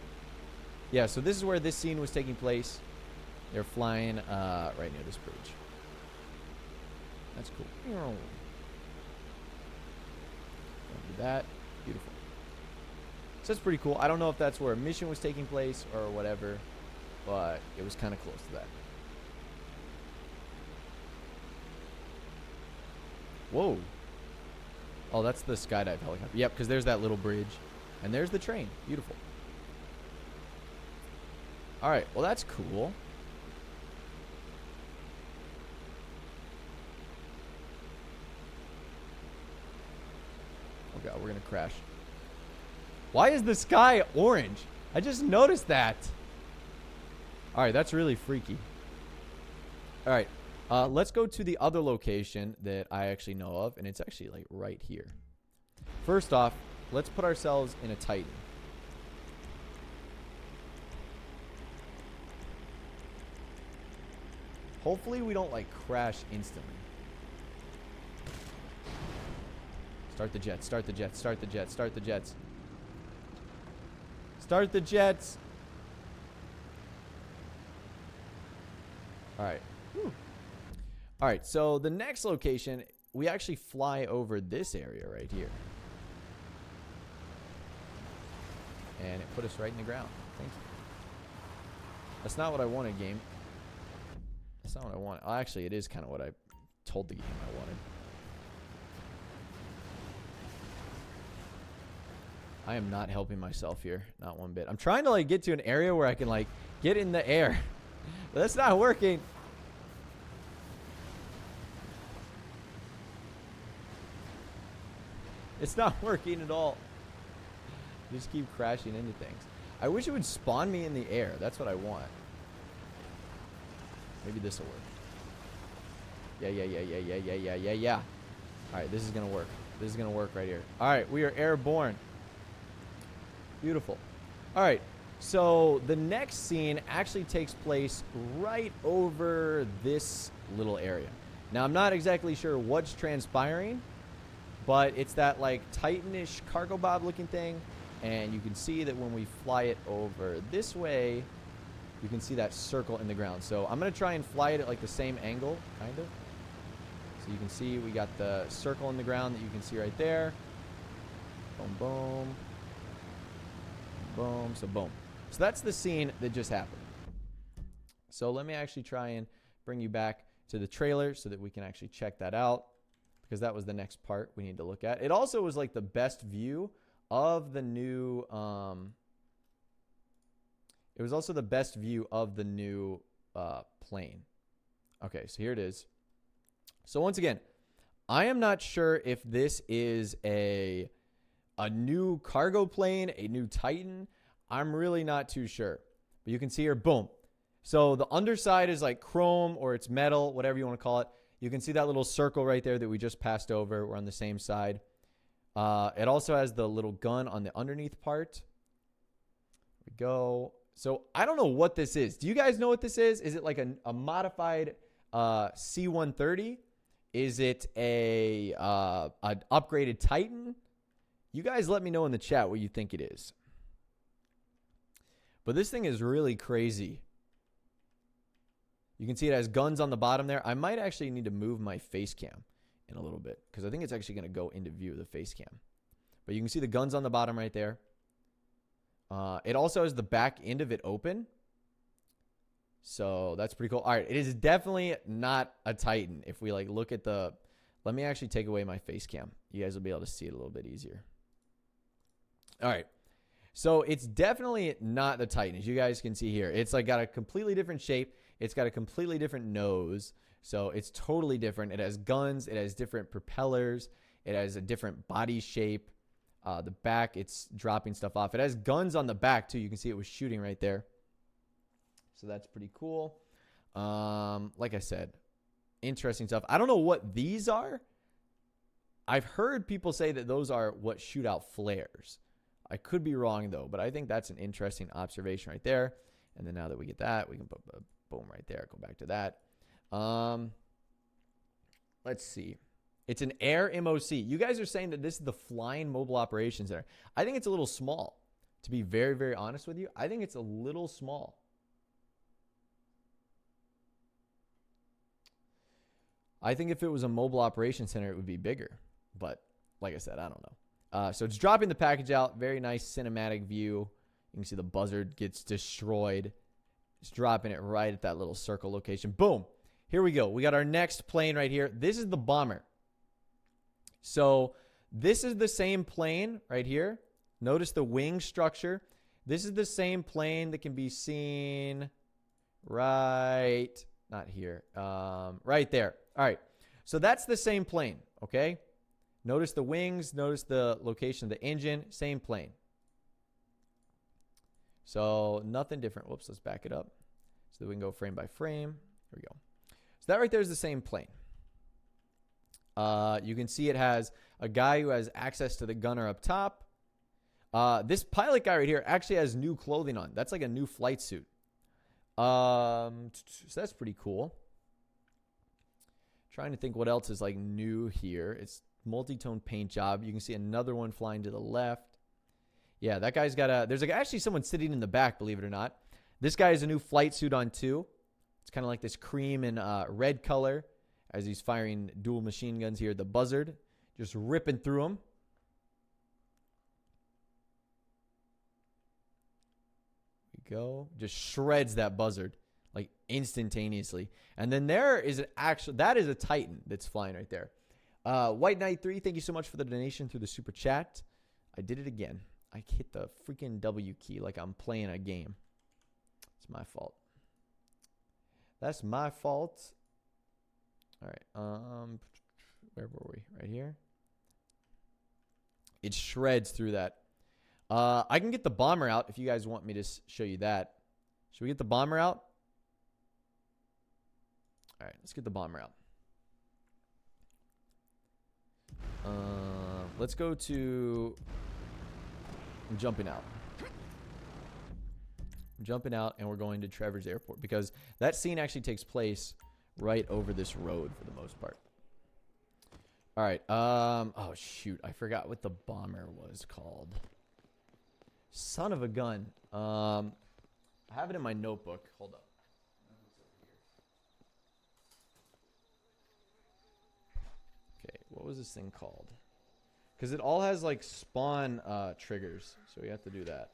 Yeah, so this is where this scene was taking place. They're flying right near this bridge. That's cool. Don't do that. Beautiful. So that's pretty cool. I don't know if that's where a mission was taking place or whatever, but it was kind of close to that. Whoa. Oh, that's the skydive helicopter. Yep, because there's that little bridge. And there's the train. Beautiful. All right. Well, that's cool. Oh, God. We're going to crash. Why is the sky orange? I just noticed that. All right. That's really freaky. All right. Let's go to the other location that I actually know of. And it's actually like right here. First off, let's put ourselves in a Titan. Hopefully we don't like crash instantly. Start the jets, start the jets, start the jets, start the jets. Start the jets. All right. Whew. All right, so the next location, we actually fly over this area right here. And it put us right in the ground. Thank you. That's not what I wanted, game. That's not what I wanted. Actually, it is kind of what I told the game I wanted. I am not helping myself here. Not one bit. I'm trying to like get to an area where I can like get in the air. But that's not working. It's not working at all. Just keep crashing into things. I wish it would spawn me in the air. That's what I want. Maybe this will work. Yeah. All right, this is going to work. This is going to work right here. All right, we are airborne. Beautiful. All right, so the next scene actually takes place right over this little area. Now, I'm not exactly sure what's transpiring, but it's that like Titanish cargo bob looking thing. And you can see that when we fly it over this way, you can see that circle in the ground. So I'm going to try and fly it at like the same angle, kind of. So you can see we got the circle in the ground that you can see right there. Boom, boom. Boom, so boom. So that's the scene that just happened. So let me actually try and bring you back to the trailer so that we can actually check that out. Because that was the next part we need to look at. It also was like the best view of the new it was also the best view of the new plane. Okay, so here it is. So once again, I am not sure if this is a new cargo plane, a new Titan. I'm really not too sure. But you can see here, boom. So the underside is like chrome or it's metal, whatever you want to call it. You can see that little circle right there that we just passed over. We're on the same side. It also has the little gun on the underneath part. There we go. So I don't know what this is. Do you guys know what this is? Is it like a modified C-130? Is it an upgraded Titan? You guys let me know in the chat what you think it is. But this thing is really crazy. You can see it has guns on the bottom there. I might actually need to move my face cam in a little bit because I think it's actually going to go into view of the face cam. But you can see the guns on the bottom right there. It also has the back end of it open. So that's pretty cool. All right, it is definitely not a Titan. If we like look at the, let me actually take away my face cam. You guys will be able to see it a little bit easier. All right. So it's definitely not the Titan, as you guys can see here. It's like got a completely different shape. It's got a completely different nose. So it's totally different. It has guns. It has different propellers. It has a different body shape. The back, it's dropping stuff off. It has guns on the back, too. You can see it was shooting right there. So that's pretty cool. Like I said, interesting stuff. I don't know what these are. I've heard people say that those are what shoot out flares. I could be wrong, though, but I think that's an interesting observation right there. And then now that we get that, we can put a boom right there. Go back to that. Let's see. It's an air MOC. You guys are saying that this is the Flying Mobile Operations Center. I think it's a little small, To be very, very honest with you, I think it's a little small. I think if it was a mobile operation center, it would be bigger. But like I said, I don't know. So it's dropping the package out. Very nice cinematic view. You can see the buzzard gets destroyed. It's dropping it right at that little circle location. Boom. Here we go. We got our next plane right here. This is the bomber. So this is the same plane right here. Notice the wing structure. This is the same plane that can be seen right, not here, right there. All right. So that's the same plane, okay? Notice the wings. Notice the location of the engine. Same plane. So nothing different. Whoops, let's back it up so that we can go frame by frame. There we go. So that right there is the same plane. You can see it has a guy who has access to the gunner up top. This pilot guy right here actually has new clothing on. That's like a new flight suit. So that's pretty cool. Trying to think what else is like new here. It's multi-tone paint job. You can see another one flying to the left. Yeah, that guy's got a... There's actually someone sitting in the back, believe it or not. This guy has a new flight suit on too. It's kind of like this cream and red color as he's firing dual machine guns here. The buzzard just ripping through him. Go, just shreds that buzzard like instantaneously. And then there is an actual, that is a Titan that's flying right there. White Knight 3, thank you so much for the donation through the super chat. I did it again. I hit the freaking W key like I'm playing a game. It's my fault. That's my fault. All right. Where were we? Right here. It shreds through that. I can get the bomber out if you guys want me to show you that. Should we get the bomber out? All right, let's get the bomber out. Let's go to... I'm jumping out. I'm jumping out, and we're going to Trevor's Airport because that scene actually takes place right over this road for the most part. All right. Oh, shoot. I forgot what the bomber was called. Son of a gun. I have it in my notebook. Hold up. Okay, what was this thing called? Because it all has like spawn triggers, so we have to do that.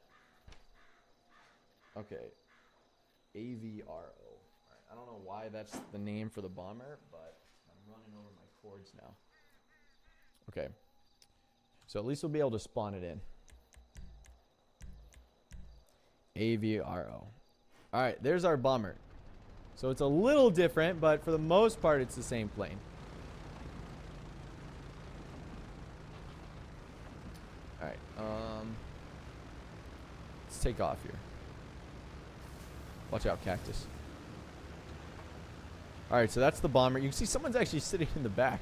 Okay. AVRO. All right. I don't know why that's the name for the bomber, but I'm running over my cords now. Okay. So at least we'll be able to spawn it in. AVRO. All right, there's our bomber. So it's a little different, but for the most part, it's the same plane. All right, let's take off here. Watch out, cactus. All right, so that's the bomber. You can see someone's actually sitting in the back.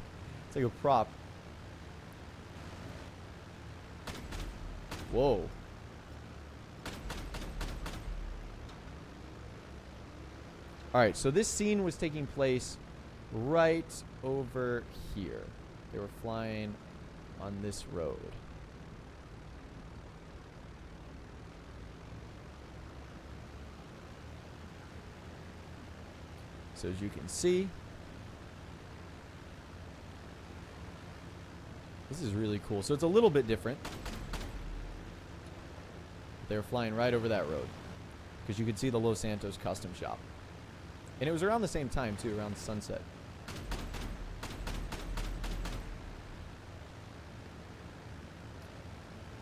It's like a prop. Whoa. All right, so this scene was taking place right over here. They were flying on this road. So as you can see, this is really cool. So it's a little bit different. They were flying right over that road because you could see the Los Santos custom shop. And it was around the same time, too, around sunset.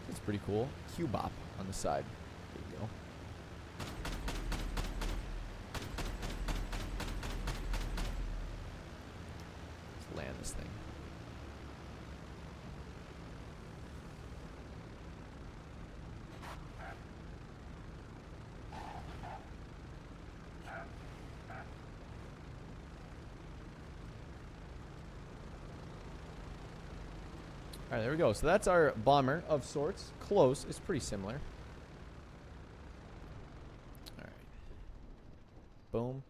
It's pretty cool. Q-Bop on the side. There you go. Let's land this thing. All right, there we go. So that's our bomber of sorts. Close. It's pretty similar. All right. Boom.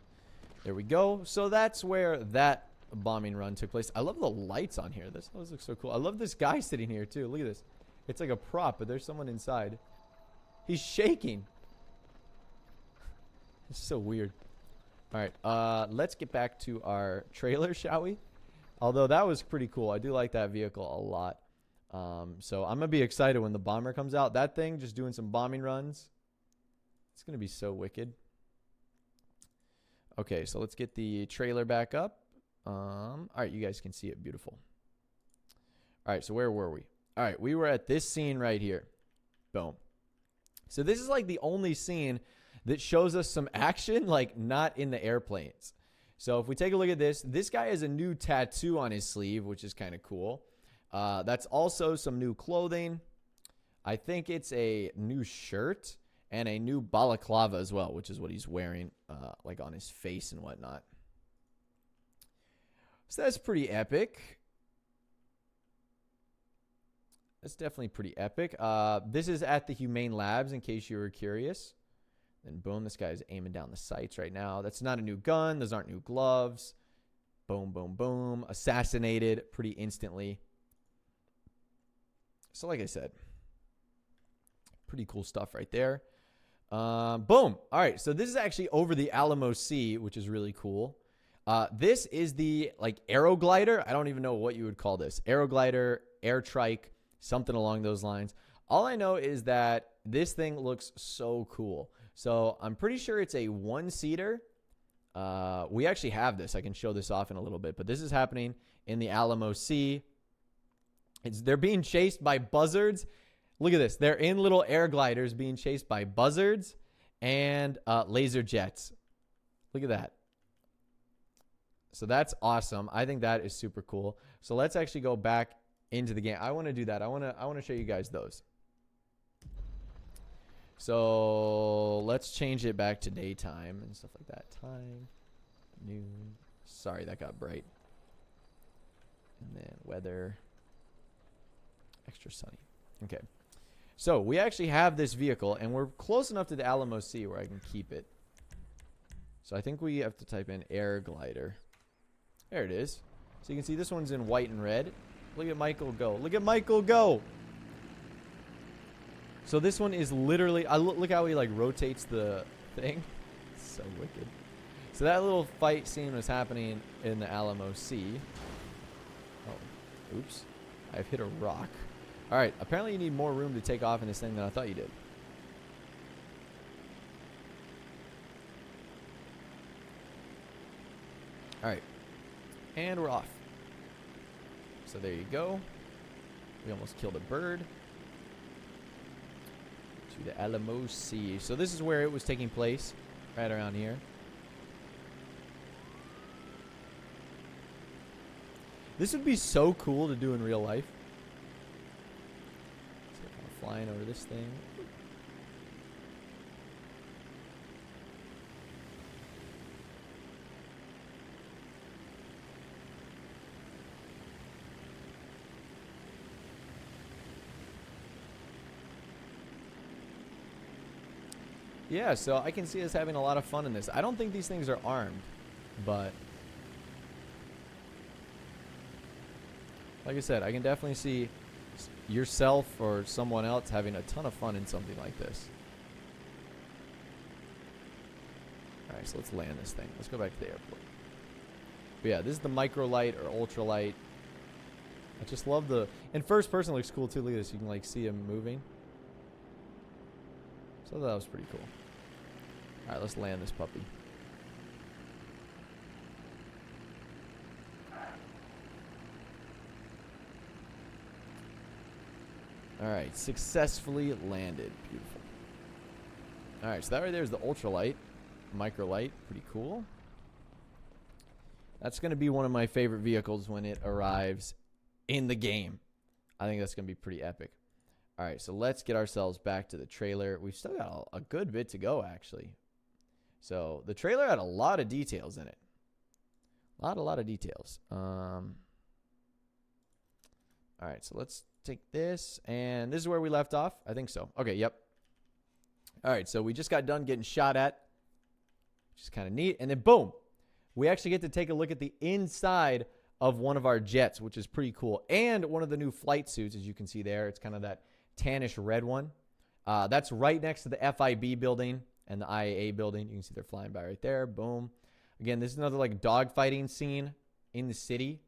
There we go. So that's where that bombing run took place. I love the lights on here. This looks so cool. I love this guy sitting here, too. Look at this. It's like a prop, but there's someone inside. He's shaking. It's so weird. All right, let's get back to our trailer, shall we? Although that was pretty cool. I do like that vehicle a lot. So I'm going to be excited when the bomber comes out. That thing, just doing some bombing runs. It's going to be so wicked. Okay, so let's get the trailer back up. All right, you guys can see it. Beautiful. All right, so where were we? All right, we were at this scene right here. Boom. So this is like the only scene that shows us some action, like not in the airplanes. So if we take a look at this guy has a new tattoo on his sleeve, which is kind of cool. That's also some new clothing. I think it's a new shirt and a new balaclava as well, which is what he's wearing, like on his face and whatnot. So that's pretty epic. That's definitely pretty epic. This is at the Humane Labs, in case you were curious. And boom, this guy's aiming down the sights right now. That's not a new gun. Those aren't new gloves. Boom, boom, boom. Assassinated pretty instantly. So like I said, pretty cool stuff right there. Boom. All right, so this is actually over the Alamo Sea, which is really cool. This is the like aero glider. I don't even know what you would call this. Aero glider, air trike, something along those lines. All I know is that this thing looks so cool. So I'm pretty sure it's a one-seater. We actually have this. I can show this off in a little bit. But this is happening in the Alamo Sea. They're being chased by buzzards. Look at this. They're in little air gliders being chased by buzzards and laser jets. Look at that. So that's awesome. I think that is super cool. So let's actually go back into the game. I want to do that. I want to show you guys those. So let's change it back to daytime and stuff like that. Time, noon. Sorry, that got bright. And then weather, extra sunny. Okay. So we actually have this vehicle, and we're close enough to the Alamo Sea where I can keep it. So I think we have to type in air glider. There it is. So you can see this one's in white and red. Look at Michael go. Look at Michael go. So this one is literally, look how he like rotates the thing. It's so wicked. So that little fight scene was happening in the Alamo Sea. Oh, oops. I've hit a rock. All right, apparently you need more room to take off in this thing than I thought you did. All right, and we're off. So there you go. We almost killed a bird. To the Alamo Sea. So this is where it was taking place, right around here. This would be so cool to do in real life. So kind of flying over this thing. Yeah, so I can see us having a lot of fun in this. I don't think these things are armed, but like I said, I can definitely see yourself or someone else having a ton of fun in something like this. All right, so let's land this thing. Let's go back to the airport. But yeah, this is the microlight or ultralight. I just love the, and first person looks cool too. Look at this. You can like see him moving. So that was pretty cool. All right, let's land this puppy. All right, successfully landed. Beautiful. All right, so that right there is the ultralight, microlight. Pretty cool. That's going to be one of my favorite vehicles when it arrives in the game. I think that's going to be pretty epic. All right, so let's get ourselves back to the trailer. We've still got a good bit to go, actually. So the trailer had a lot of details in it. A lot of details. All right, so let's take this. And this is where we left off. I think so. Okay, yep. All right, so we just got done getting shot at, which is kind of neat. And then, boom, we actually get to take a look at the inside of one of our jets, which is pretty cool. And one of the new flight suits, as you can see there. It's kind of that tannish red one. That's right next to the FIB building and the IAA building. You can see they're flying by right there. Boom. Again, this is another like dogfighting scene in the city.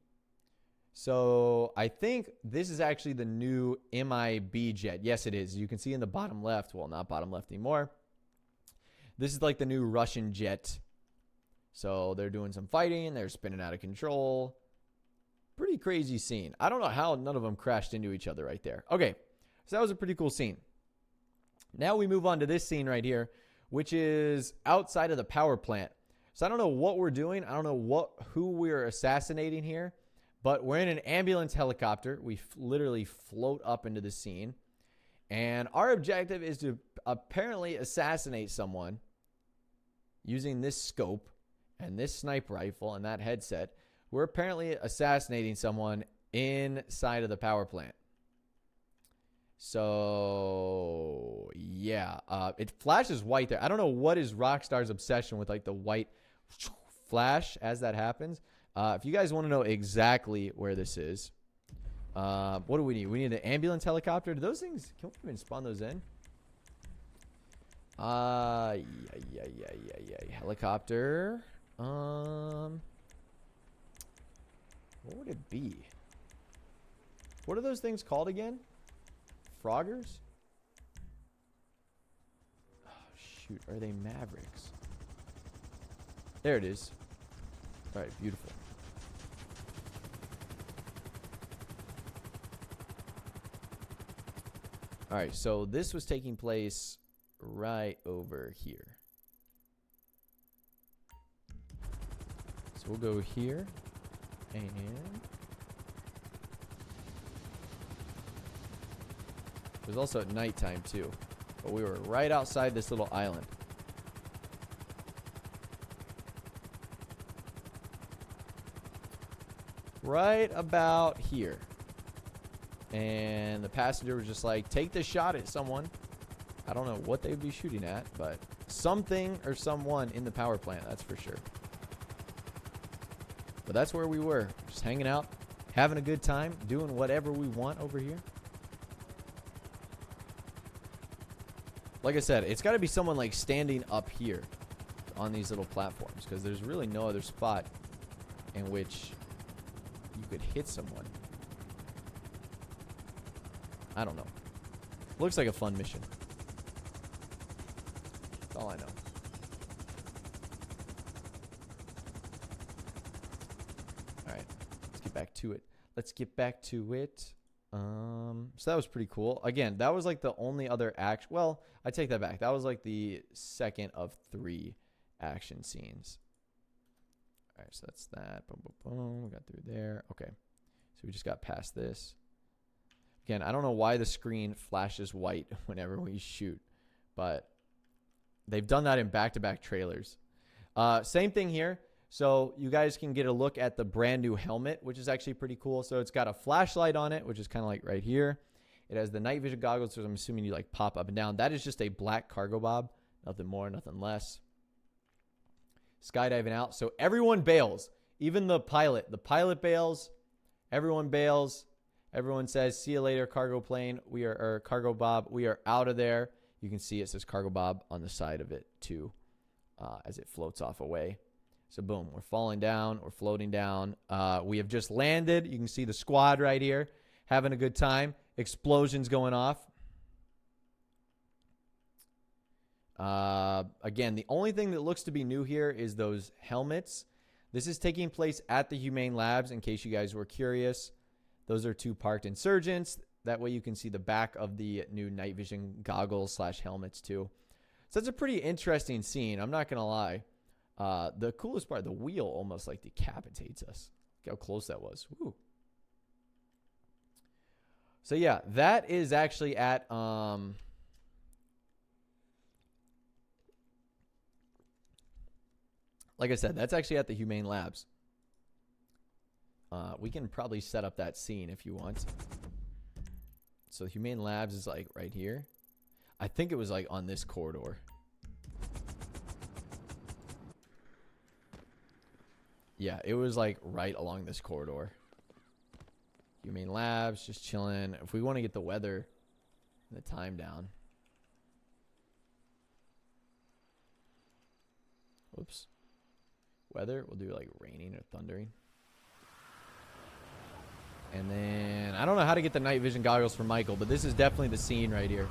So I think this is actually the new MIB jet. Yes, it is. You can see in the bottom left. Well, not bottom left anymore. This is like the new Russian jet. So they're doing some fighting. They're spinning out of control. Pretty crazy scene. I don't know how none of them crashed into each other right there. Okay, so that was a pretty cool scene. Now we move on to this scene right here, which is outside of the power plant. So I don't know what we're doing. I don't know who we're assassinating here, but we're in an ambulance helicopter. We literally float up into the scene, and our objective is to apparently assassinate someone using this scope and this sniper rifle and that headset. We're apparently assassinating someone inside of the power plant. So, yeah. It flashes white there. I don't know what is Rockstar's obsession with, like, the white flash as that happens. If you guys want to know exactly where this is, what do we need? We need an ambulance helicopter. Do those things, can we even spawn those in? Yeah. Helicopter. What would it be? What are those things called again? Froggers? Oh, shoot. Are they Mavericks? There it is. All right, beautiful. All right, so this was taking place right over here. So we'll go here. And it was also at nighttime too, but we were right outside this little island. Right about here. And the passenger was just like, take the shot at someone. I don't know what they'd be shooting at, but something or someone in the power plant, that's for sure. But that's where we were, just hanging out, having a good time, doing whatever we want over here. Like I said, it's got to be someone like standing up here on these little platforms, because there's really no other spot in which you could hit someone. I don't know. Looks like a fun mission. That's all I know. Back to it. Let's get back to it. So that was pretty cool. Again, that was like the only other action. Well, I take that back. That was like the second of 3 action scenes. All right, so that's that. Boom, boom, boom. We got through there. Okay, so we just got past this. Again, I don't know why the screen flashes white whenever we shoot, but they've done that in back-to-back trailers. Same thing here. So you guys can get a look at the brand new helmet, which is actually pretty cool. So it's got a flashlight on it, which is kind of like right here. It has the night vision goggles, so I'm assuming you like pop up and down. That is just a black cargo bob. Nothing more, nothing less. Skydiving out. So everyone bails. Even the pilot. The pilot bails. Everyone bails. Everyone says, see you later, cargo plane. Or cargo bob. We are out of there. You can see it says cargo bob on the side of it too, as it floats off away. So boom, we're falling down, we're floating down. We have just landed. You can see the squad right here having a good time. Explosions going off. Again, the only thing that looks to be new here is those helmets. This is taking place at the Humane Labs, in case you guys were curious. Those are 2 parked insurgents. That way you can see the back of the new night vision goggles / helmets too. So that's a pretty interesting scene. I'm not going to lie. The coolest part, the wheel almost like decapitates us. Look how close that was. Woo. So yeah, that is actually at like I said, that's actually at the Humane Labs. We can probably set up that scene if you want. So Humane Labs is like right here. I think it was like on this corridor. Yeah, it was like right along this corridor. Humane Labs, just chilling. If we want to get the weather and the time down. Whoops. Weather, we'll do like raining or thundering. And then, I don't know how to get the night vision goggles for Michael, but this is definitely the scene right here.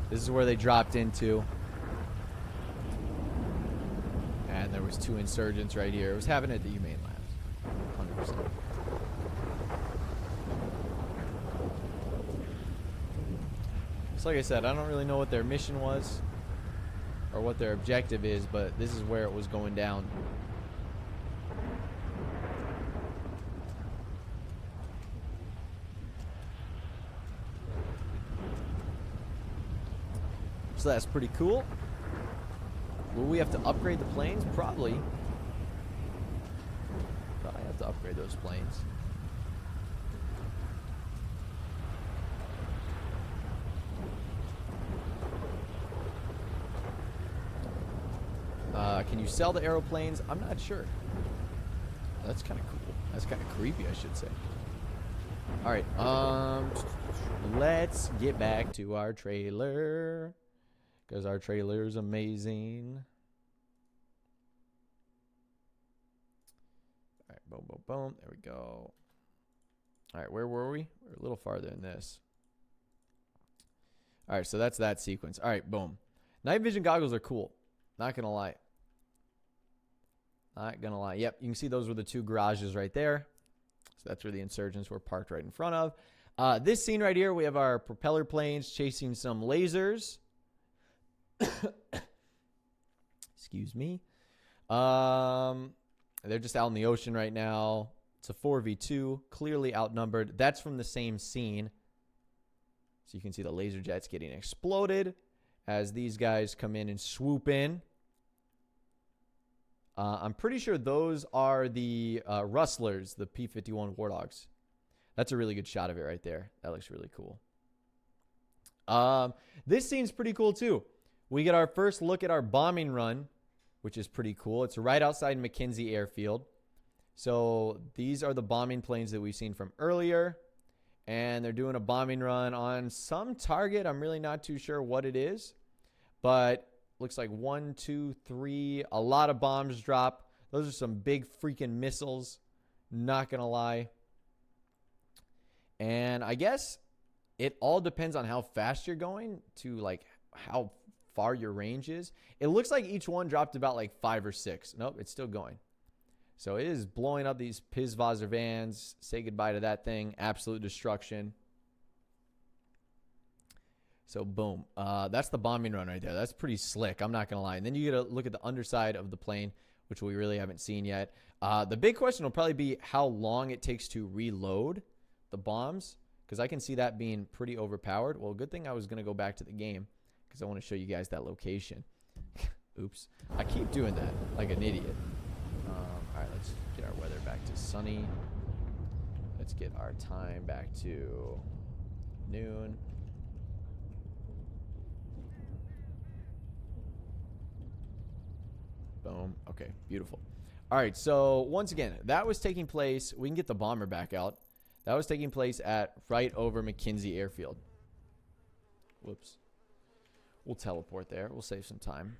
This is where they dropped into. And there was 2 insurgents right here. It was happening at the Humane Labs. 100%. So like I said, I don't really know what their mission was or what their objective is, but this is where it was going down. So that's pretty cool. Will we have to upgrade the planes? Probably. Probably have to upgrade those planes. Can you sell the aeroplanes? I'm not sure. That's kind of cool. That's kind of creepy, I should say. All right. Let's get back to our trailer. Because our trailer is amazing. All right, boom, boom, boom. There we go. All right, where were we? We're a little farther than this. All right, so that's that sequence. All right, boom. Night vision goggles are cool. Not going to lie. Not going to lie. Yep, you can see those were the 2 garages right there. So that's where the insurgents were parked right in front of. This scene right here, we have our propeller planes chasing some lasers. Excuse me. They're just out in the ocean right now. It's a 4v2, clearly outnumbered. That's from the same scene. So you can see the laser jets getting exploded as these guys come in and swoop in. I'm pretty sure those are the Rustlers, the P-51 Warthogs. That's a really good shot of it right there. That looks really cool. This scene's pretty cool too. We get our first look at our bombing run, which is pretty cool. It's right outside McKenzie Airfield. So these are the bombing planes that we've seen from earlier. And they're doing a bombing run on some target. I'm really not too sure what it is. But looks like 1, 2, 3. A lot of bombs drop. Those are some big freaking missiles. Not going to lie. And I guess it all depends on how fast you're going to like how far your range is. It looks like each one dropped about like 5 or 6. Nope, it's still going. So it is blowing up these Pizvazzer vans. Say goodbye to that thing. Absolute destruction. So boom. That's the bombing run right there. That's pretty slick. I'm not going to lie. And then you get to look at the underside of the plane, which we really haven't seen yet. The big question will probably be how long it takes to reload the bombs, because I can see that being pretty overpowered. Well, good thing I was going to go back to the game because I want to show you guys that location. Oops. I keep doing that like an idiot. All right, let's get our weather back to sunny. Let's get our time back to noon. Boom. Okay, beautiful. All right, so once again, that was taking place. We can get the bomber back out. That was taking place at right over McKenzie Airfield. Whoops. We'll teleport there. We'll save some time.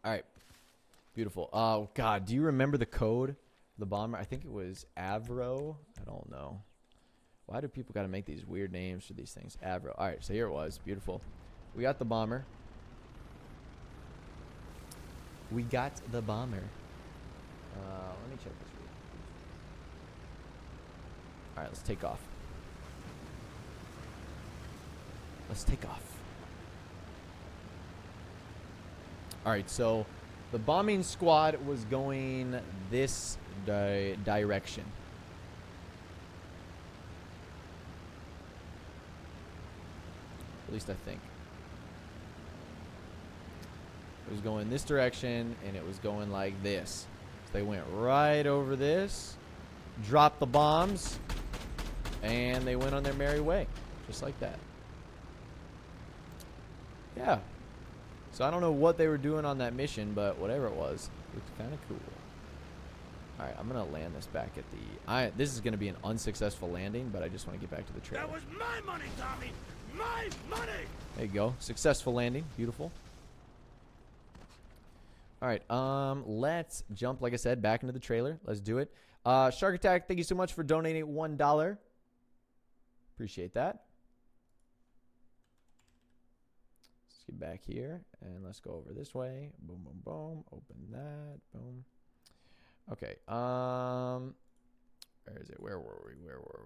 All right. Beautiful. Oh, God. Do you remember the code for the bomber? I think it was Avro. I don't know. Why do people got to make these weird names for these things? Avro. All right, so here it was. Beautiful. We got the bomber. We got the bomber. Let me check this real quick. All right, let's take off. Let's take off. All right, so the bombing squad was going this direction. At least I think. It was going this direction, and it was going like this. So they went right over this, dropped the bombs, and they went on their merry way. Just like that. Yeah. So I don't know what they were doing on that mission, but whatever it was, it looked kind of cool. All right, I'm going to land this back at the... This is going to be an unsuccessful landing, but I just want to get back to the trailer. That was my money, Tommy! My money! There you go. Successful landing. Beautiful. All right, let's jump, like I said, back into the trailer. Let's do it. Shark Attack, thank you so much for donating $1. Appreciate that. Let's get back here, and let's go over this way. Boom, boom, boom. Open that. Boom. Okay, where is it? Where were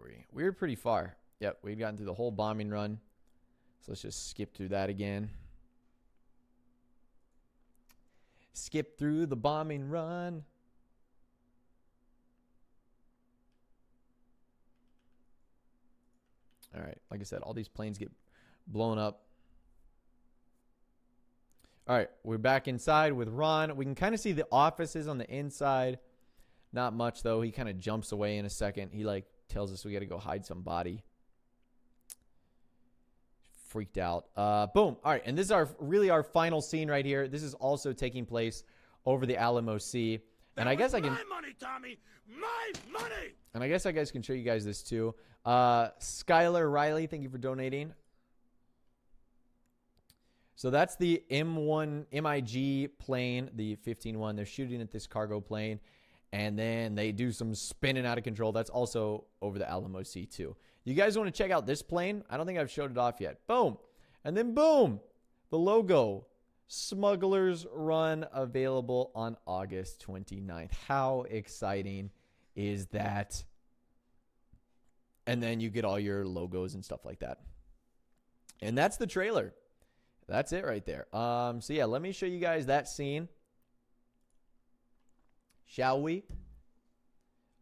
we? We were pretty far. Yep, we've gotten through the whole bombing run. So let's just skip through that again. Skip through the bombing run. All right, like I said, all these planes get blown up. All right, we're back inside with Ron. We can kind of see the offices on the inside. Not much, though. He kind of jumps away in a second. He, like, tells us we got to go hide some body. Freaked out. Boom. All right, and this is really our final scene right here. This is also taking place over the Alamo Sea. And I guess I can... My money, Tommy! My money! And I guess I guys can show you guys this, too. Skylar Riley, thank you for donating. So that's the MiG plane, the 15-1. They're shooting at this cargo plane. And then they do some spinning out of control. That's also over the Alamo Sea, too. You guys want to check out this plane? I don't think I've showed it off yet. Boom. And then boom. The logo. Smuggler's Run, available on August 29th. How exciting is that? And then you get all your logos and stuff like that. And that's the trailer. That's it right there. So yeah, let me show you guys that scene. Shall we?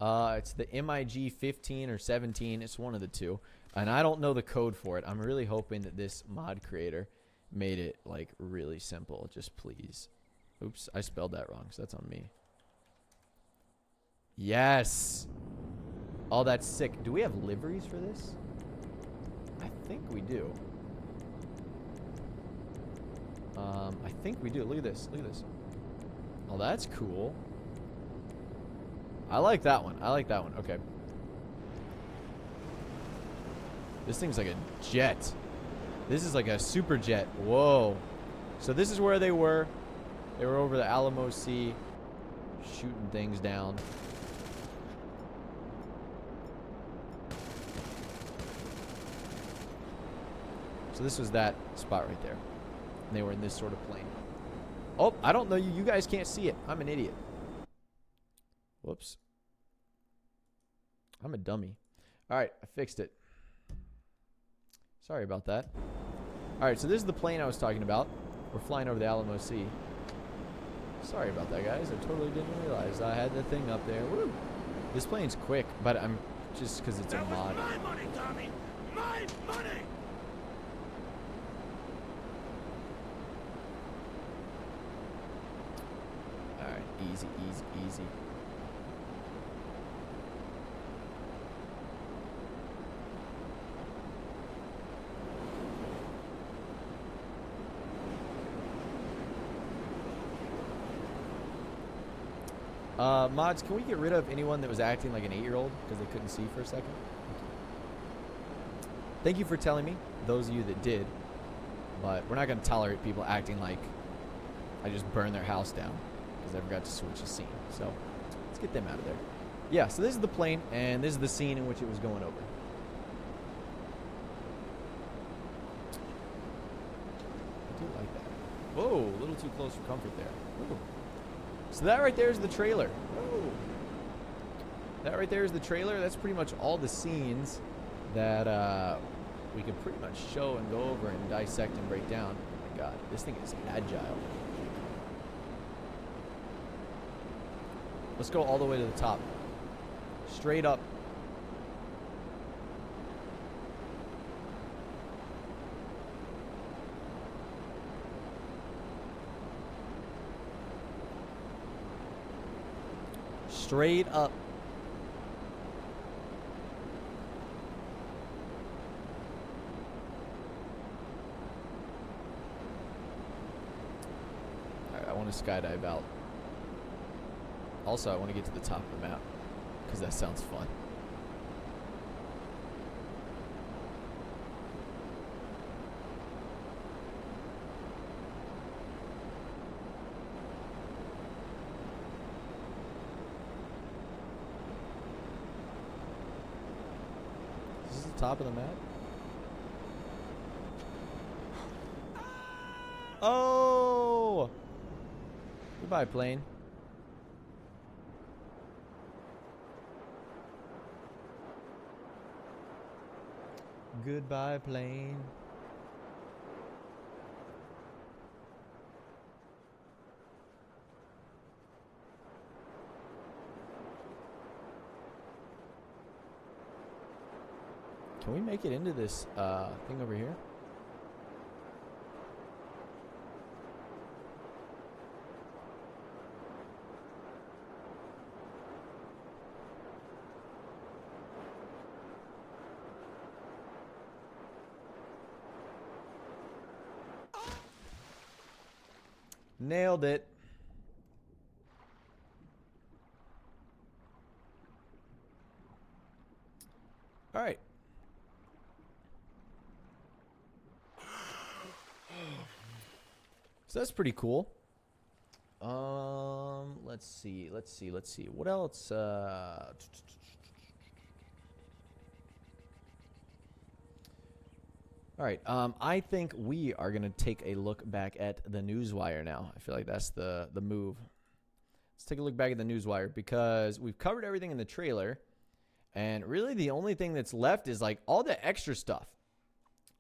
It's the MiG 15 or 17. It's one of the two. And I don't know the code for it. I'm really hoping that this mod creator made it, like, really simple. Just please. Oops, I spelled that wrong, so that's on me. Yes! Oh, that's sick. Do we have liveries for this? I think we do. I think we do. Look at this. Look at this. Oh, that's cool. I like that one. I like that one. Okay. This thing's like a jet. This is like a super jet. Whoa. So this is where they were. They were over the Alamo Sea, shooting things down. So this was that spot right there. And they were in this sort of plane. Oh, I don't know you. You guys can't see it. I'm an idiot. Whoops. I'm a dummy. All right, I fixed it. Sorry about that. All right, so this is the plane I was talking about. We're flying over the Alamo Sea. Sorry about that, guys. I totally didn't realize I had the thing up there. Woo! This plane's quick, but I'm just because it's a mod. That was my money, Tommy! My money! All right, easy, easy, easy. Mods, can we get rid of anyone that was acting like an 8-year-old because they couldn't see for a second? Thank you for telling me, those of you that did. But we're not going to tolerate people acting like I just burned their house down because I forgot to switch the scene. So let's get them out of there. Yeah, so this is the plane, and this is the scene in which it was going over. I do like that. Whoa, a little too close for comfort there. Ooh. So that right there is the trailer. Whoa. That right there is the trailer. That's pretty much all the scenes that we could pretty much show and go over and dissect and break down. Oh my god, this thing is agile. Let's go all the way to the top. Straight up. Straight up. Alright, I want to skydive out. Also, I want to get to the top of the map because that sounds fun. top of the map. Oh! Goodbye, plane. Goodbye, plane. Can we make it into this thing over here? Nailed it. All right. So that's pretty cool. Let's see. What else? All right. I think we are gonna take a look back at the newswire now. I feel like that's the move. Let's take a look back at the newswire because we've covered everything in the trailer, and really the only thing that's left is like all the extra stuff.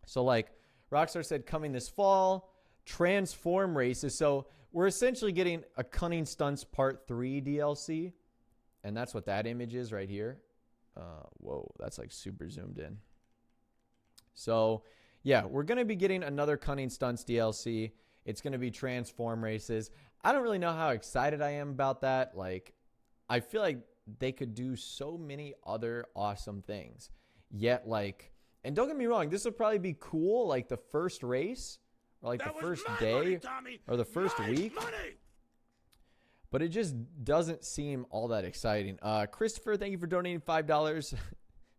So like Rockstar said, coming this fall, transform races. So we're essentially getting a Cunning Stunts Part 3 DLC, and that's what that image is right here. Whoa, that's like super zoomed in. So yeah, we're going to be getting another Cunning Stunts DLC. It's going to be transform races. I don't really know how excited I am about that. Like, I feel like they could do so many other awesome things. Yet, like, and don't get me wrong, this will probably be cool, like the first race, or like the first day, or the first week. But it just doesn't seem all that exciting. Christopher, thank you for donating $5.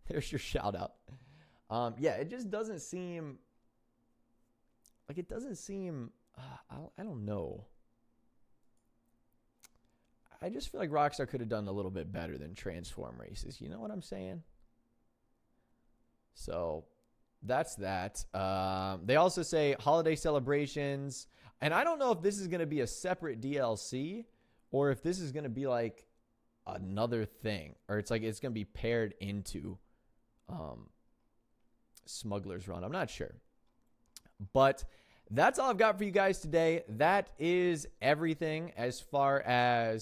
There's your shout out. Yeah, it just doesn't seem like I don't know. I just feel like Rockstar could have done a little bit better than transform races. You know what I'm saying? So that's that. They also say holiday celebrations. And I don't know if this is going to be a separate DLC or if this is going to be like another thing. Or it's like it's going to be paired into Smuggler's Run. I'm not sure. But that's all I've got for you guys today. That is everything as far as